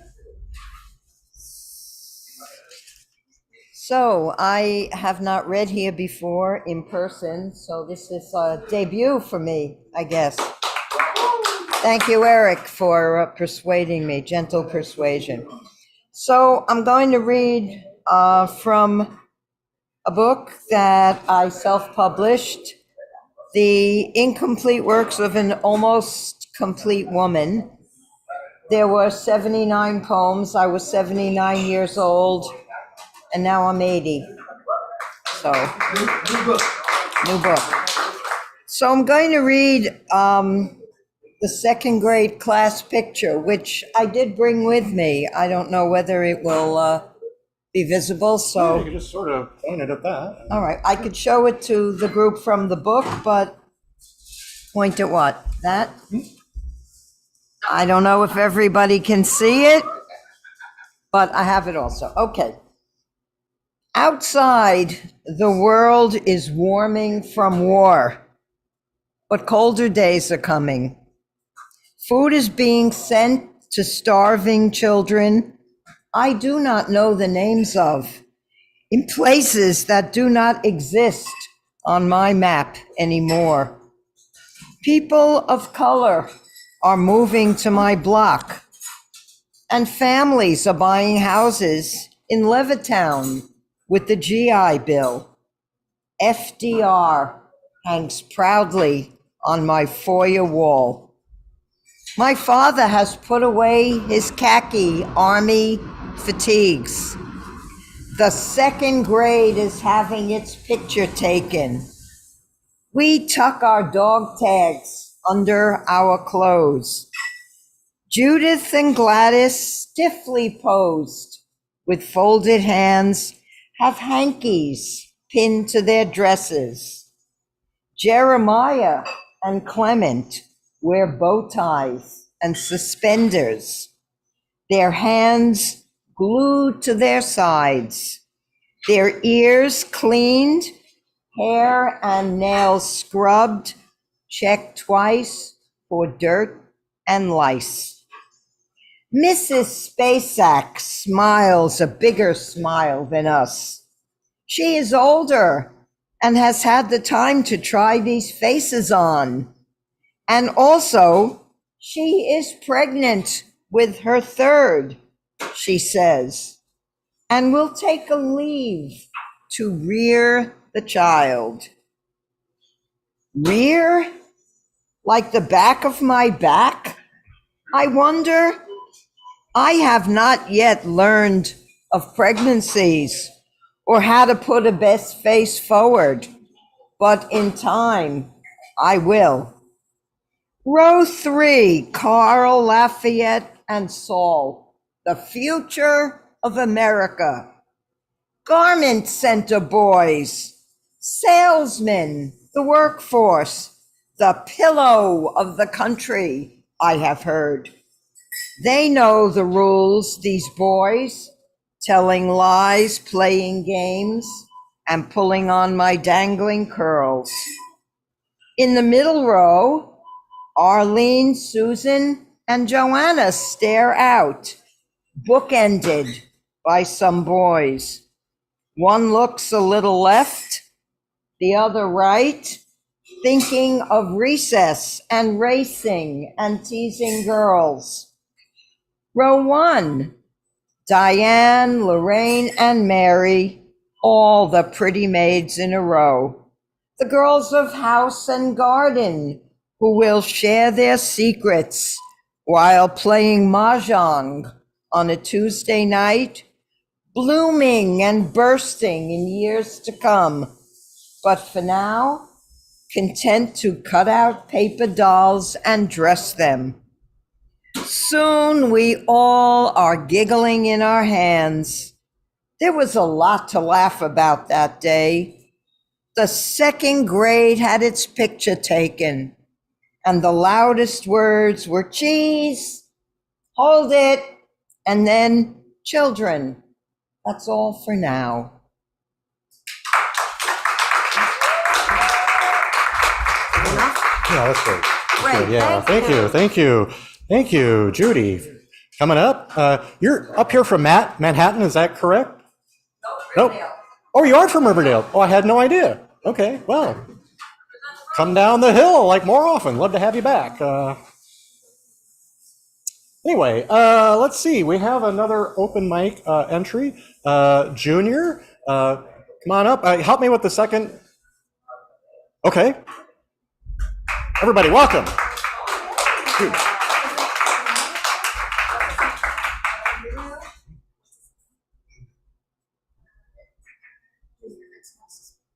So I have not read here before in person, so this is a debut for me, I guess. Thank you, Eric, for persuading me, gentle persuasion. So I'm going to read from a book that I self-published, The Incomplete Works of an Almost Complete Woman. There were 79 poems. I was 79 years old, and now I'm 80. So New book. So I'm going to read the second grade class picture, which I did bring with me. I don't know whether it will be visible, You so, can just sort of point it at that. all right. I could show it to the group from the book, but point at what? That? I don't know if everybody can see it, but I have it also. Okay. Outside, the world is warming from war, but colder days are coming. Food is being sent to starving children I do not know the names of, in places that do not exist on my map anymore. People of color are moving to my block, and families are buying houses in Levittown with the GI Bill. FDR hangs proudly on my foyer wall. My father has put away his khaki army fatigues. The second grade is having its picture taken. We tuck our dog tags under our clothes. Judith and Gladys, stiffly posed with folded hands, have hankies pinned to their dresses. Jeremiah and Clement wear bow ties and suspenders, their hands glued to their sides, their ears cleaned, hair and nails scrubbed, checked twice for dirt and lice. Mrs. Spacek smiles a bigger smile than us. She is older and has had the time to try these faces on. And also, she is pregnant with her third, she says, and will take a leave to rear the child. Rear? Like the back of my back? I wonder. I have not yet learned of pregnancies or how to put a best face forward, but in time, I will. Row 3, Carl, Lafayette, and Saul, the future of America. Garment center boys, salesmen, the workforce, the pillow of the country, I have heard. They know the rules, these boys, telling lies, playing games, and pulling on my dangling curls. In the middle row, Arlene, Susan, and Joanna stare out, bookended by some boys. One looks a little left, the other right, thinking of recess and racing and teasing girls. Row 1, Diane, Lorraine, and Mary, all the pretty maids in a row. The girls of house and garden who will share their secrets while playing mahjong on a Tuesday night, blooming and bursting in years to come. But for now, content to cut out paper dolls and dress them. Soon we all are giggling in our hands. There was a lot to laugh about that day. The second grade had its picture taken, and the loudest words were cheese, hold it, and then children. That's all for now. Yeah, that's great. Great, Yeah, thank you. thank you, Judy. Coming up, you're up here from Manhattan, is that correct? No, Riverdale. Oh, you are from Riverdale. Oh, I had no idea. Okay, well, come down the hill like more often. Love to have you back. Anyway, let's see. We have another open mic entry. Junior, come on up. Help me with the second. Okay. Everybody, welcome.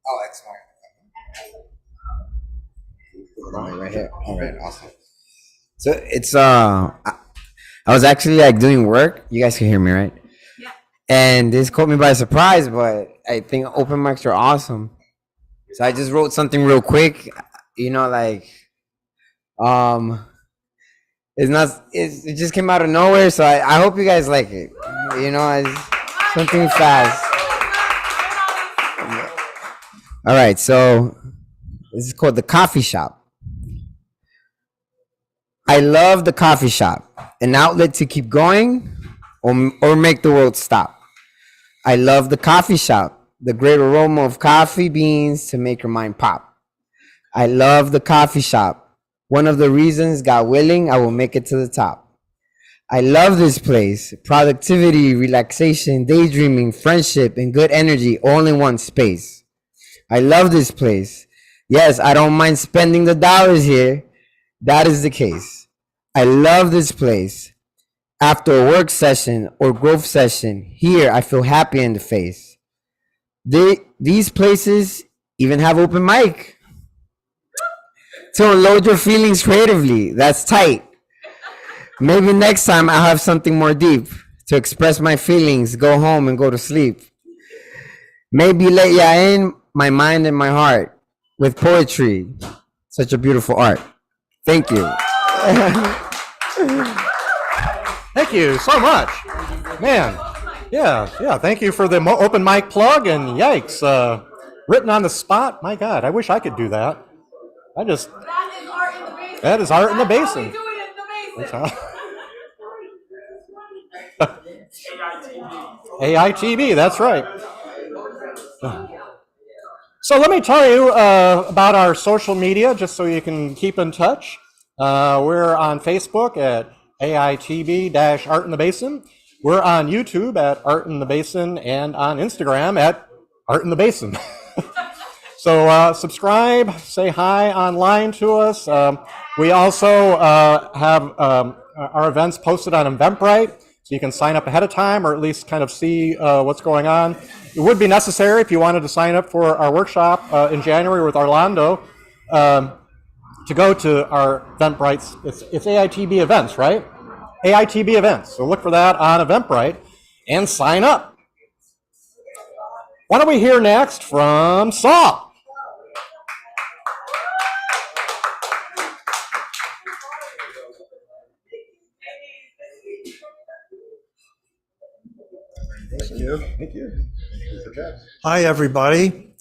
Oh, excellent. All right, awesome. So it's I was actually like doing work. You guys can hear me, right? Yeah. And this caught me by surprise, but I think open mics are awesome. So I just wrote something real quick, like it's not it just came out of nowhere, so I hope you guys like it. It's something fast. All right, so this is called The Coffee Shop. I love the coffee shop, an outlet to keep going or make the world stop. I love the coffee shop, the great aroma of coffee beans to make your mind pop. I love the coffee shop. One of the reasons, God willing, I will make it to the top. I love this place. Productivity, relaxation, daydreaming, friendship, and good energy all in one space. I love this place. Yes, I don't mind spending the dollars here. That is the case. I love this place. After a work session or growth session, here I feel happy in the face. These places even have open mic to unload your feelings creatively. That's tight. Maybe next time I'll have something more deep to express my feelings, go home and go to sleep. Maybe let ya in my mind and my heart with poetry. Such a beautiful art. Thank you. Thank you so much. Man, yeah, thank you for the open mic plug, and yikes, written on the spot. My God, I wish I could do that. That is art in the basement. That is art in the basin. That's how we do it in the That's basement. how- AITB, that's right. So let me tell you about our social media, just so you can keep in touch. We're on Facebook at AITB-Art in the Basin. We're on YouTube at Art in the Basin, and on Instagram at Art in the Basin. So subscribe, say hi online to us. We also have our events posted on Eventbrite, so you can sign up ahead of time, or at least kind of see what's going on. It would be necessary if you wanted to sign up for our workshop in January with Orlando, to go to our Eventbrite. It's AITB events, right? AITB events. So look for that on Eventbrite and sign up. Why don't we hear next from Saul? Thank you. Hi, everybody.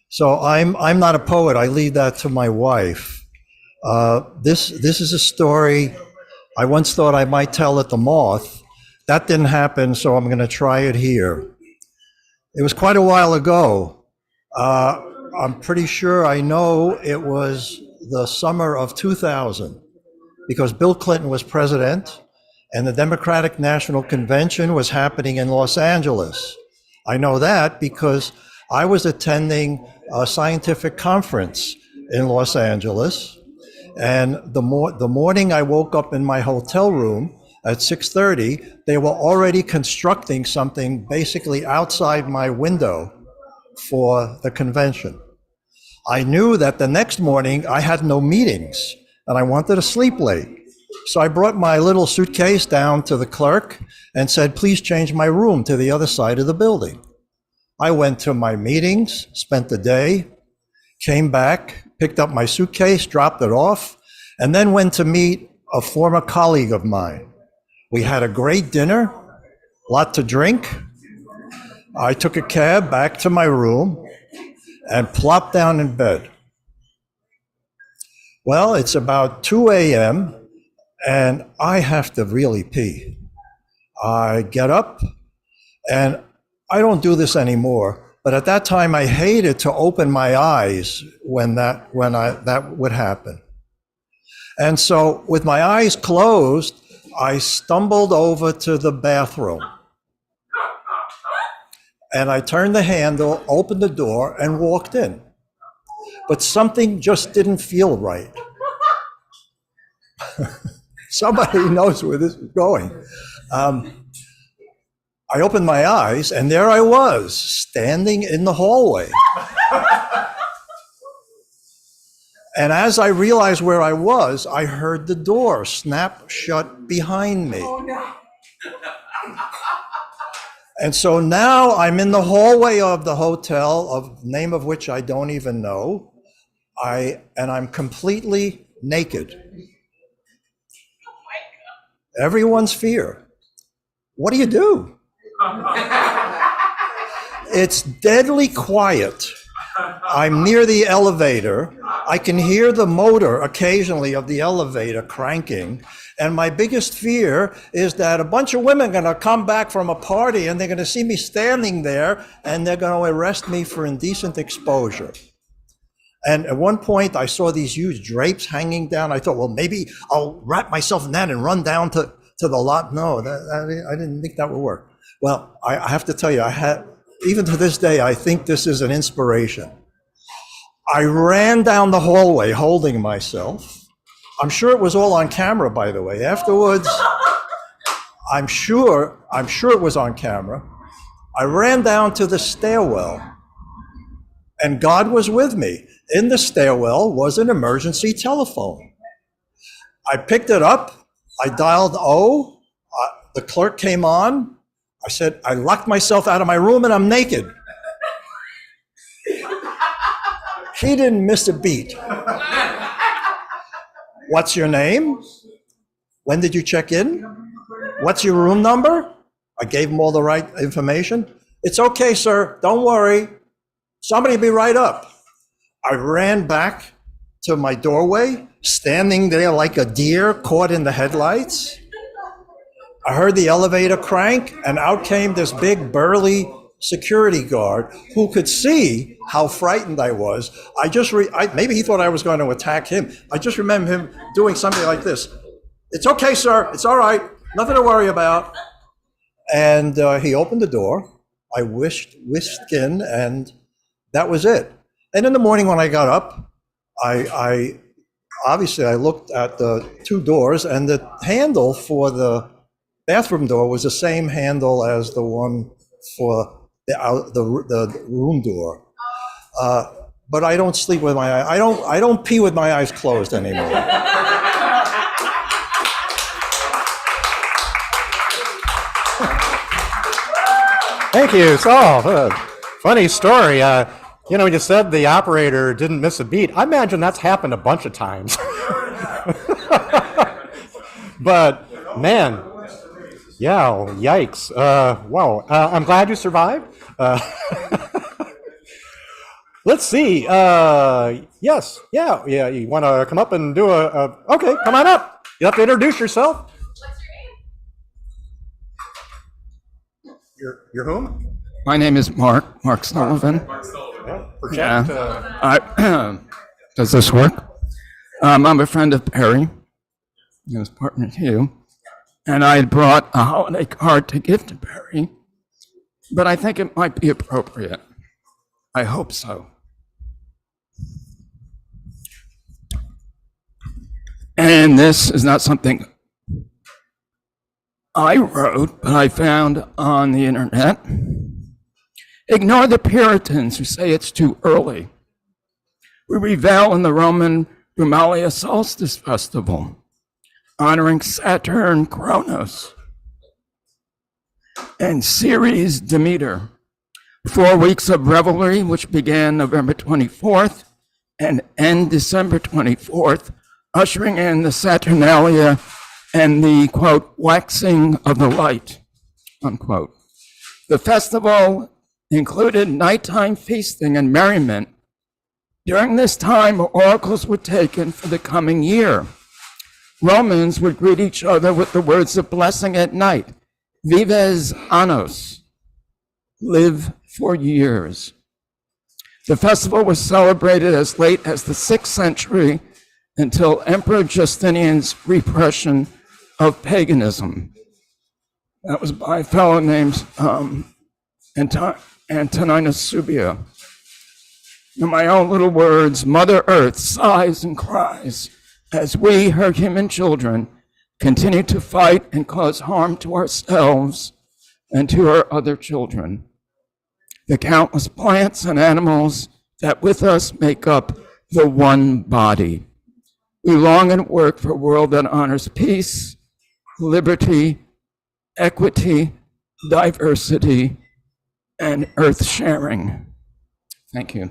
So I'm not a poet. I leave that to my wife. This is a story I once thought I might tell at the Moth. That didn't happen, so I'm going to try it here. It was quite a while ago. I'm pretty sure I know it was the summer of 2000, because Bill Clinton was president and the Democratic National Convention was happening in Los Angeles. I know that because I was attending a scientific conference in Los Angeles, and the morning I woke up in my hotel room at 6:30, they were already constructing something basically outside my window for the convention. I knew that the next morning I had no meetings and I wanted to sleep late. So I brought my little suitcase down to the clerk and said, please change my room to the other side of the building. I went to my meetings, spent the day, came back, picked up my suitcase, dropped it off, and then went to meet a former colleague of mine. We had a great dinner, a lot to drink. I took a cab back to my room and plopped down in bed. Well, it's about 2 a.m. and I have to really pee. I get up, and I don't do this anymore, but at that time I hated to open my eyes when that would happen. And so with my eyes closed, I stumbled over to the bathroom. And I turned the handle, opened the door, and walked in. But something just didn't feel right. Somebody knows where this is going. I opened my eyes, and there I was, standing in the hallway. And as I realized where I was, I heard the door snap shut behind me. Oh, no. And so now I'm in the hallway of the hotel, of name of which I don't even know. And I'm completely naked. Everyone's fear. What do? It's deadly quiet. I'm near the elevator. I can hear the motor occasionally of the elevator cranking. And my biggest fear is that a bunch of women are going to come back from a party and they're going to see me standing there and they're going to arrest me for indecent exposure. And at one point I saw these huge drapes hanging down. I thought, well, maybe I'll wrap myself in that and run down to the lot. No, I didn't think that would work. Well, I have to tell you, even to this day, I think this is an inspiration. I ran down the hallway holding myself. I'm sure it was all on camera, by the way. Afterwards, I'm sure it was on camera. I ran down to the stairwell, and God was with me. In the stairwell was an emergency telephone. I picked it up. I dialed O. The clerk came on. I said, I locked myself out of my room and I'm naked. He didn't miss a beat. What's your name? When did you check in? What's your room number? I gave him all the right information. It's okay, sir. Don't worry. Somebody will be right up. I ran back to my doorway, standing there like a deer caught in the headlights. I heard the elevator crank, and out came this big burly security guard who could see how frightened I was. Maybe he thought I was going to attack him. I just remember him doing something like this. It's okay, sir. It's all right. Nothing to worry about. And he opened the door. I whisked in, and that was it. And in the morning when I got up, I looked at the two doors, and the handle for the bathroom door was the same handle as the one for the room door. But I don't sleep with my eyes. I don't pee with my eyes closed anymore. Thank you. So, funny story. When you said the operator didn't miss a beat, I imagine that's happened a bunch of times. But, man, yeah, yikes. Wow. I'm glad you survived. Let's see. Yes. Yeah. You want to come up and do okay, come on up. You have to introduce yourself. What's your name? You're whom? My name is Mark Sullivan. Yeah. Does this work? I'm a friend of Perry, his partner Hugh, and I had brought a holiday card to give to Perry, but I think it might be appropriate. I hope so. And this is not something I wrote, but I found on the internet. Ignore the Puritans who say it's too early. We revel in the Roman Brumalia Solstice Festival, honoring Saturn Kronos and Ceres Demeter. 4 weeks of revelry, which began November 24th and end December 24th, ushering in the Saturnalia and the, quote, waxing of the light, unquote. The festival included nighttime feasting and merriment. During this time, oracles were taken for the coming year. Romans would greet each other with the words of blessing at night, vives annos, live for years. The festival was celebrated as late as the 6th century until Emperor Justinian's repression of paganism. That was by a fellow named Antoninus Subia. In my own little words, Mother Earth sighs and cries as we, her human children, continue to fight and cause harm to ourselves and to our other children. The countless plants and animals that with us make up the one body. We long and work for a world that honors peace, liberty, equity, diversity, and earth sharing. Thank you.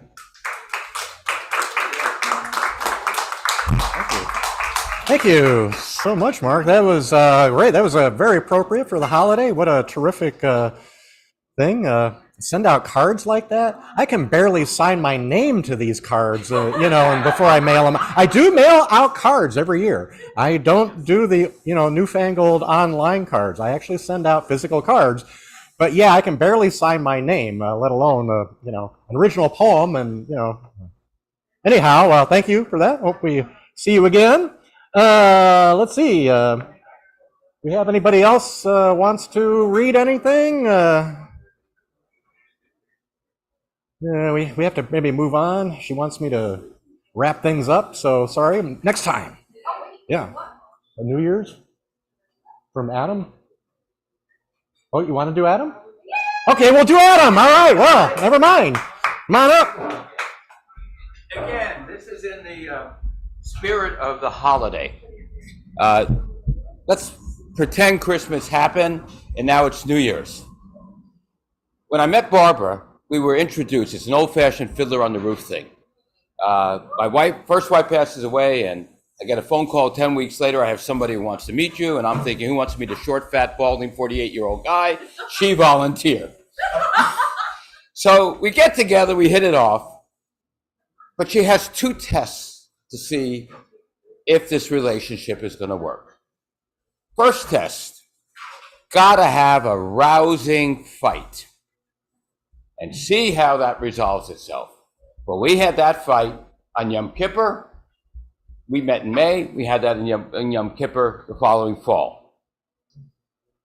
Thank you so much, Mark. That was great. That was very appropriate for the holiday. What a terrific thing. Send out cards like that. I can barely sign my name to these cards, and before I mail them. I do mail out cards every year. I don't do the, newfangled online cards. I actually send out physical cards. But yeah, I can barely sign my name, let alone, an original poem. And, anyhow, thank you for that. Hope we see you again. Let's see. We have anybody else wants to read anything? Yeah, we have to maybe move on. She wants me to wrap things up, so sorry. Next time. Yeah. A New Year's from Adam. Oh, you want to do Adam? Okay, we'll do Adam. All right, well, never mind. Come on up. Again, this is in the spirit of the holiday. Let's pretend Christmas happened and now it's New Year's. When I met Barbara, we were introduced. It's an old-fashioned Fiddler on the Roof thing. My first wife passes away, and I get a phone call 10 weeks later. I have somebody who wants to meet you, and I'm thinking, who wants to meet a short, fat, balding, 48-year-old guy? She volunteered. So we get together, we hit it off, but she has 2 tests to see if this relationship is going to work. First test, gotta have a rousing fight and see how that resolves itself. Well, we had that fight on Yom Kippur. We met in May. We had that in Yom Kippur the following fall.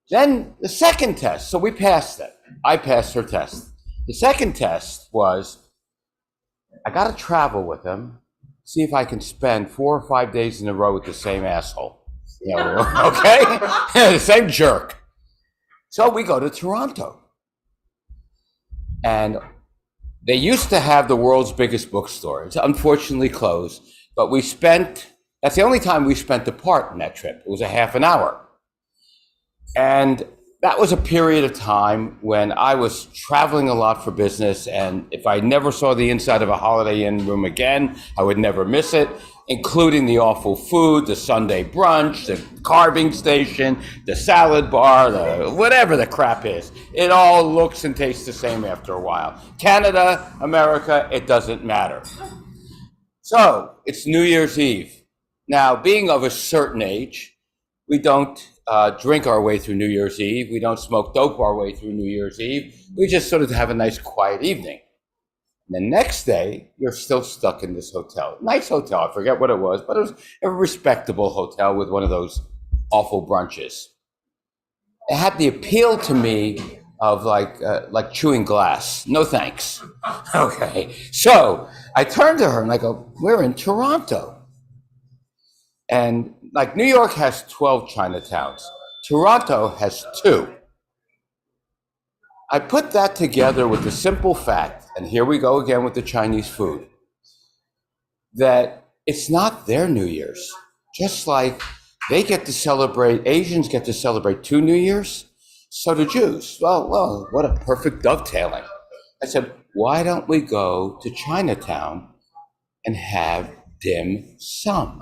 Then the second test, so we passed it. I passed her test. The second test was, I got to travel with him, see if I can spend 4 or 5 days in a row with the same asshole. Okay? The same jerk. So we go to Toronto. And they used to have the world's biggest bookstore. It's unfortunately closed, but that's the only time we spent apart in that trip. It was a half an hour. And that was a period of time when I was traveling a lot for business, and if I never saw the inside of a Holiday Inn room again, I would never miss it, including the awful food, the Sunday brunch, the carving station, the salad bar, whatever the crap is. It all looks and tastes the same after a while. Canada, America, it doesn't matter. So it's New Year's Eve. Now, being of a certain age, we don't drink our way through New Year's Eve. We don't smoke dope our way through New Year's Eve. We just sort of have a nice quiet evening. And the next day, you're still stuck in this hotel. Nice hotel, I forget what it was, but it was a respectable hotel with one of those awful brunches. It had the appeal to me of like chewing glass. No thanks. Okay, so I turned to her and I go, we're in Toronto. And like New York has 12 Chinatowns, Toronto has 2. I put that together with the simple fact, and here we go again with the Chinese food, that it's not their New Year's. Just like they get to celebrate, Asians get to celebrate 2 New Years, so do Jews. Well, what a perfect dovetailing. I said, why don't we go to Chinatown and have dim sum?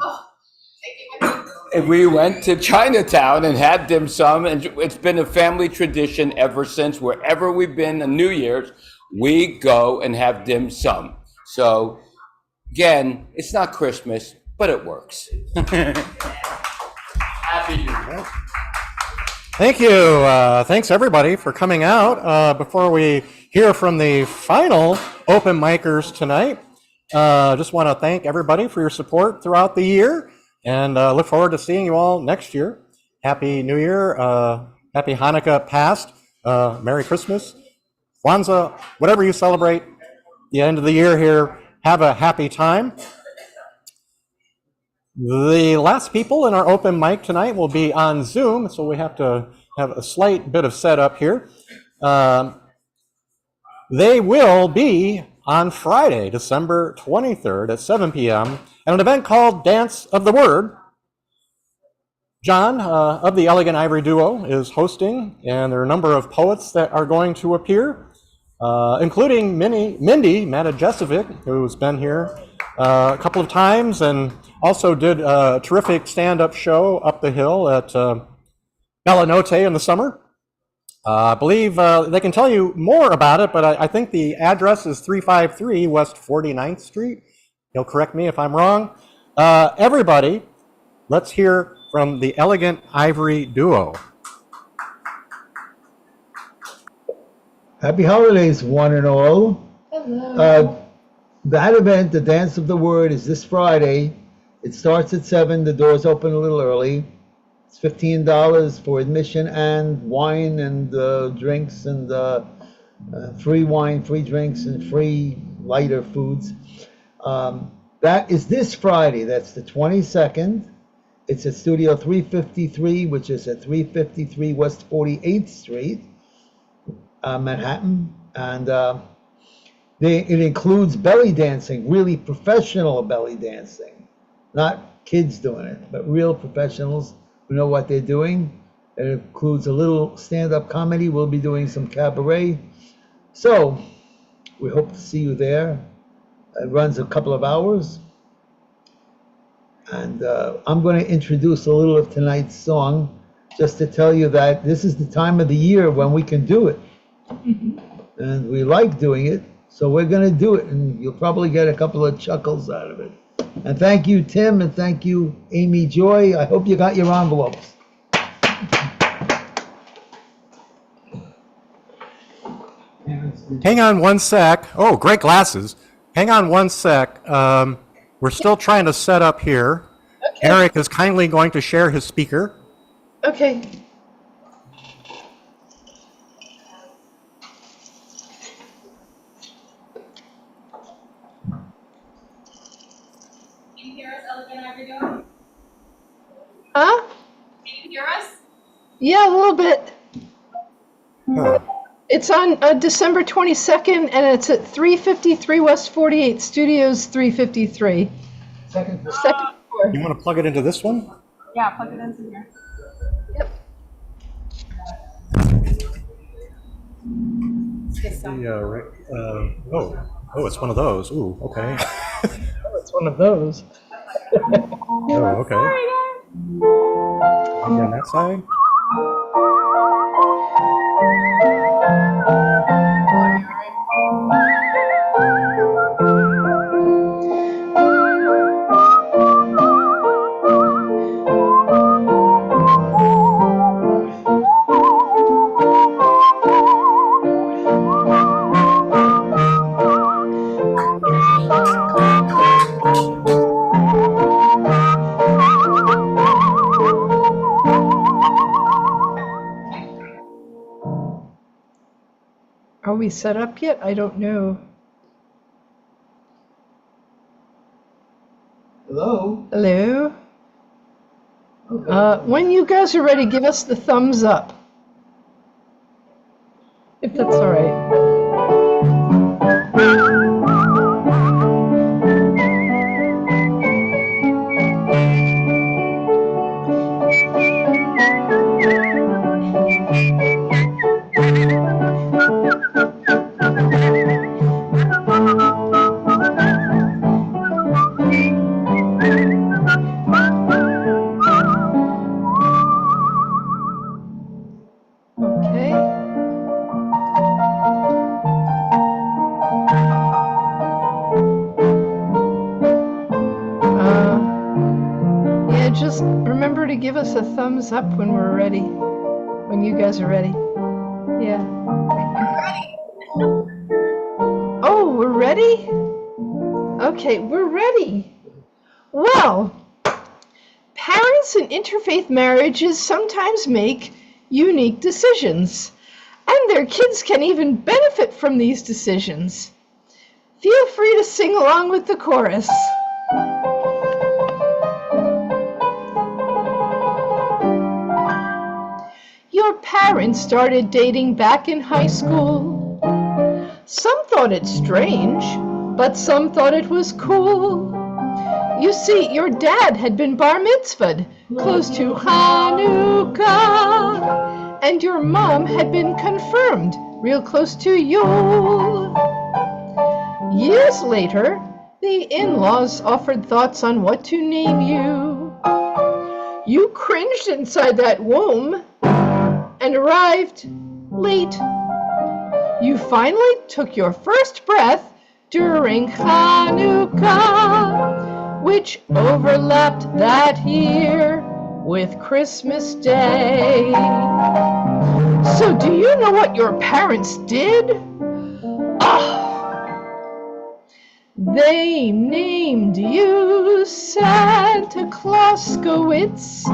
And we went to Chinatown and had dim sum, and it's been a family tradition ever since. Wherever we've been on New Year's, we go and have dim sum. So, again, it's not Christmas, but it works. Happy New Year. Thank you. Thanks, everybody, for coming out. Before we hear from the final open micers tonight, just want to thank everybody for your support throughout the year. And look forward to seeing you all next year. Happy New Year. Happy Hanukkah past. Merry Christmas. Kwanzaa, whatever you celebrate the end of the year here, have a happy time. The last people in our open mic tonight will be on Zoom, so we have to have a slight bit of setup here. They will be on Friday, December 23rd at 7 p.m. at an event called Dance of the Word. John of the Elegant Ivory Duo is hosting, and there are a number of poets that are going to appear, including Mindy Matajesevic, who's been here a couple of times and also did a terrific stand-up show up the hill at Bellanote in the summer. I believe they can tell you more about it, but I think the address is 353 West 49th Street. He'll correct me if I'm wrong. Everybody, let's hear from the Elegant Ivory Duo. Happy holidays, one and all. Hello. That event, the Dance of the Word, is this Friday. It starts at 7. The doors open a little early. It's $15 for admission and wine and drinks and free wine, free drinks, and free lighter foods. That is this Friday. That's the 22nd. It's at Studio 353, which is at 353 West 48th Street, Manhattan. And it includes belly dancing, really professional belly dancing. Not kids doing it, but real professionals who know what they're doing. It includes a little stand-up comedy. We'll be doing some cabaret. So we hope to see you there. It runs a couple of hours. And I'm going to introduce a little of tonight's song just to tell you that this is the time of the year when we can do it. And we like doing it, so we're going to do it. And you'll probably get a couple of chuckles out of it. And thank you, Tim, and thank you, Amy Joy. I hope you got your envelopes. Hang on one sec. Oh, great glasses. Hang on one sec. We're still trying to set up here. Okay. Eric is kindly going to share his speaker. Okay. Can you hear us, Elegant Ivory Duo? Huh? Can you hear us? Yeah, a little bit. Huh. It's on December 22nd, and it's at 353 West 48th, Studios 353. Second. Second floor. You want to plug it into this one? Yeah, plug it into here. Yep. This side. Oh, it's one of those. Ooh, okay. Oh, it's one of those. Oh, okay. Sorry, guys. Maybe on that side. Are we set up yet? I don't know. Hello? Hello? When you guys are ready, give us the thumbs up. If that's all right. Okay. Yeah, just remember to give us a thumbs up when we're ready. When you guys are ready. Yeah. Oh, we're ready? Okay, we're ready. Well, parents in interfaith marriages sometimes make unique decisions, and their kids can even benefit from these decisions. Feel free to sing along with the chorus. Your parents started dating back in high school. Some thought it strange, but some thought it was cool. You see, your dad had been bar mitzvahed close to Hanukkah, and your mom had been confirmed real close to Yule. Years later, the in-laws offered thoughts on what to name you. You cringed inside that womb and arrived late. You finally took your first breath during Hanukkah, which overlapped that year with Christmas Day. So do you know what your parents did? They named you Santa Clauskowitz.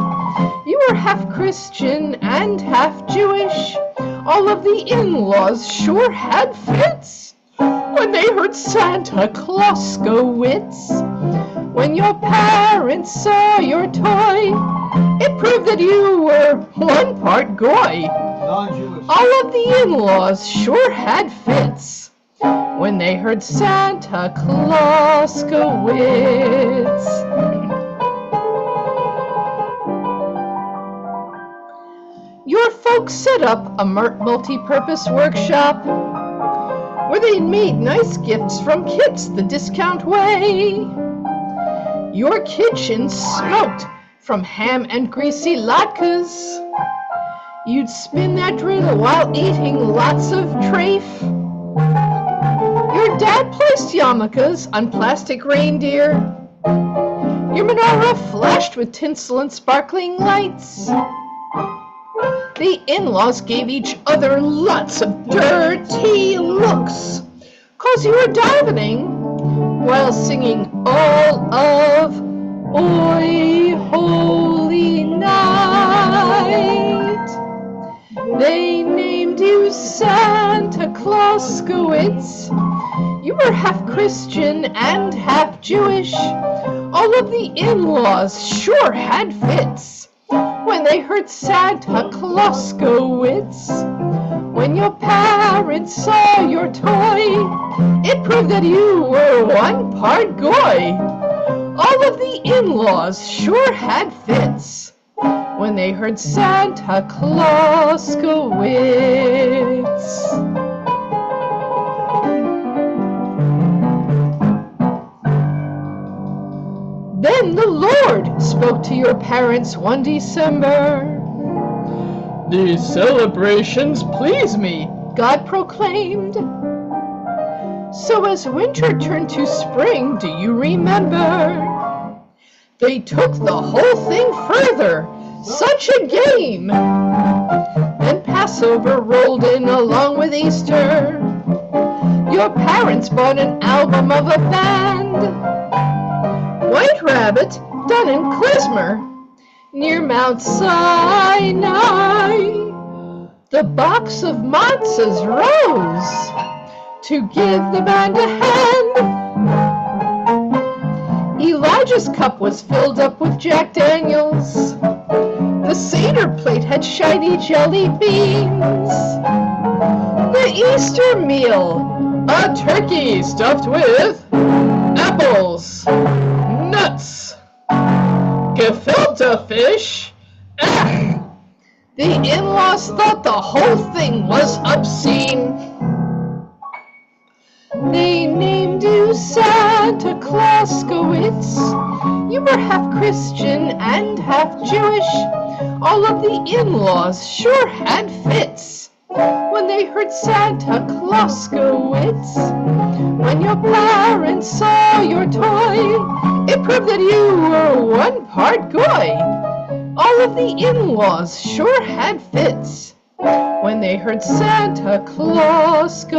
You were half Christian and half Jewish. All of the in-laws sure had fits when they heard Santa Clauskowitz. When your parents saw your toy, it proved that you were one part goy. Non-Jewish. All of the in-laws sure had fits when they heard Santa Clauskowitz. Your folks set up a multi-purpose workshop where they made nice gifts from kits the discount way. Your kitchen smoked from ham and greasy latkes. You'd spin that dreidel while eating lots of trafe. Your dad placed yarmulkes on plastic reindeer. Your menorah flashed with tinsel and sparkling lights. The in-laws gave each other lots of dirty looks, 'cause you were davening while singing all of Oi Holy Night. They named you Santa Clauskowitz. You were half Christian and half Jewish. All of the in-laws sure had fits when they heard Santa Clauskowitz. When your parents saw your toy, it proved that you were one part goy. All of the in-laws sure had fits when they heard Santa Clauskowitz. Then the Lord spoke to your parents one December. "These celebrations please me," God proclaimed. So as winter turned to spring, do you remember? They took the whole thing further. Such a game! Then Passover rolled in along with Easter. Your parents bought an album of a band. White Rabbit, done in klezmer, near Mount Sinai. The box of matzahs rose to give the band a hand. Elijah's cup was filled up with Jack Daniels. The Seder plate had shiny jelly beans. The Easter meal, a turkey stuffed with apples, nuts, gefilte fish. Ugh. The in-laws thought the whole thing was obscene. They named you Santa Clauskowitz. You were half Christian and half Jewish. All of the in-laws sure had fits when they heard Santa Clauskowitz. When your parents saw your toy, it proved that you were one part goy. All of the in-laws sure had fits when they heard Santa Clauskowitz.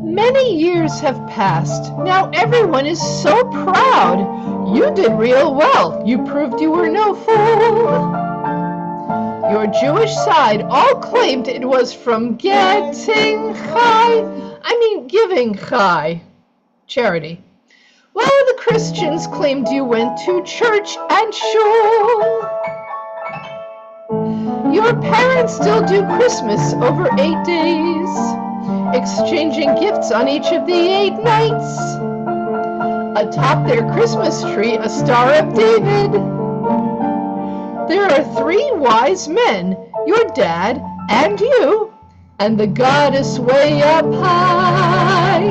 Many years have passed. Now everyone is so proud. You did real well. You proved you were no fool. Your Jewish side all claimed it was from giving chai, charity. while the Christians claimed you went to church and shul. Your parents still do Christmas over 8 days, exchanging gifts on each of the 8 nights. Atop their Christmas tree, a Star of David. There are 3 wise men, your dad and you, and the goddess way up high.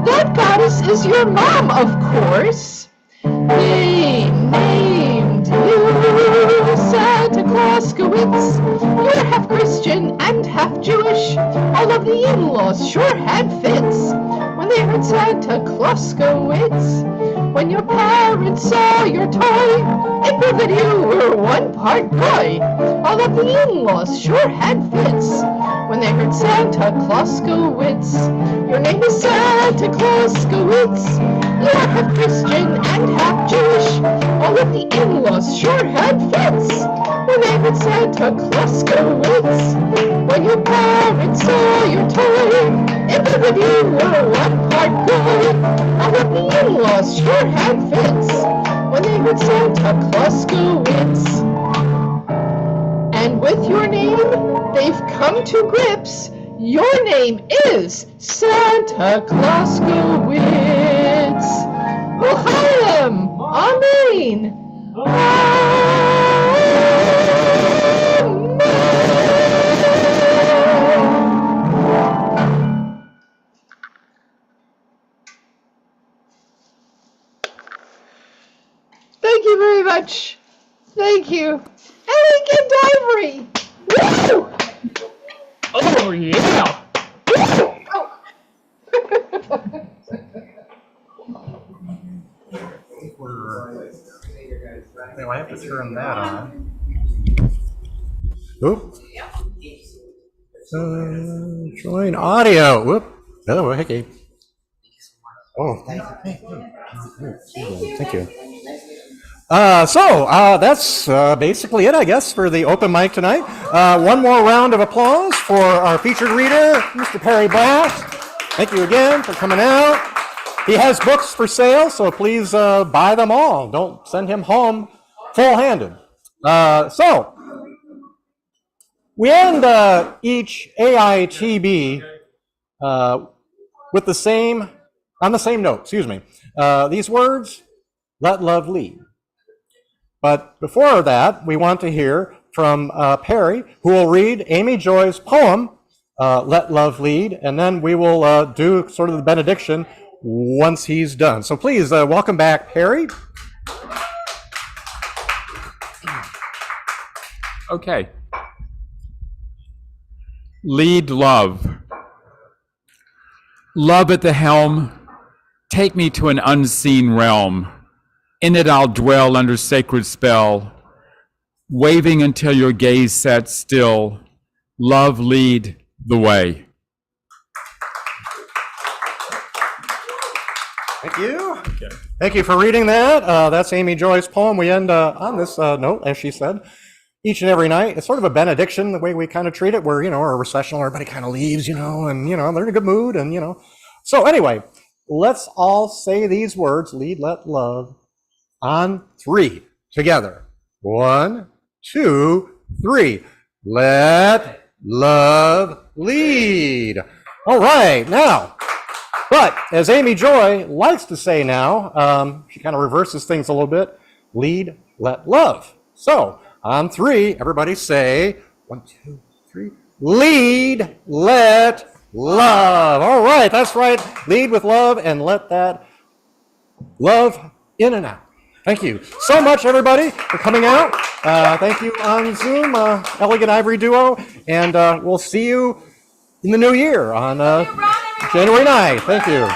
That goddess is your mom, of course. They named you Santa Clauskowitz. You're half Christian and half Jewish. All of the in-laws sure had fits when they heard Santa Clauskowitz. When your parents saw your toy, it proved that you were one part boy. All of the in-laws sure had fits when they heard Santa Clauskowitz. Your name is Santa Clauskowitz. You are half Christian and half Jewish. All of the in-laws sure had fits when they heard Santa Clauskowitz. When your parents saw your toy, it proved that you were one part boy. All of the in-laws sure had fits when they heard Santa Clauskowitz. And with your name, they've come to grips. Your name is Santa Clauskowitz. L'chaim, Amen. Thank you very much. Thank you. Elegant Ivory. Woo! Oh, yeah. Woo! Oh. Now I have to turn that on. Oop. Join audio. Whoop. Oh, okay. Oh, thank you. That's basically it, I guess, for the open mic tonight. One more round of applause for our featured reader, Mr. Perry Blass. Thank you again for coming out. He has books for sale, so please buy them all. Don't send him home full-handed. We end each AITB with on the same note, these words, let love lead. But before that, we want to hear from Perry, who will read Amy Joy's poem, Let Love Lead, and then we will do sort of the benediction once he's done. So please welcome back Perry. Okay. Lead love. Love at the helm, take me to an unseen realm. In it I'll dwell under sacred spell, waving until your gaze sets still. Love lead the way. Thank you. Thank you for reading that. That's Amy Joy's poem. We end on this note, as she said, each and every night. It's sort of a benediction, the way we kind of treat it, where, a recessional, everybody kind of leaves, and, they're in a good mood, and, So anyway, let's all say these words, lead, let, love, on 3 together. 1, 2, 3. Let love lead. All right, now, but as Amy Joy likes to say now, she kind of reverses things a little bit, lead, let love. So on 3, everybody say 1, 2, 3. Lead, let love. All right, that's right. Lead with love and let that love in and out. Thank you so much, everybody, for coming out. Thank you on Zoom, Elegant Ivory Duo, and we'll see you in the new year on January 9th. Thank you.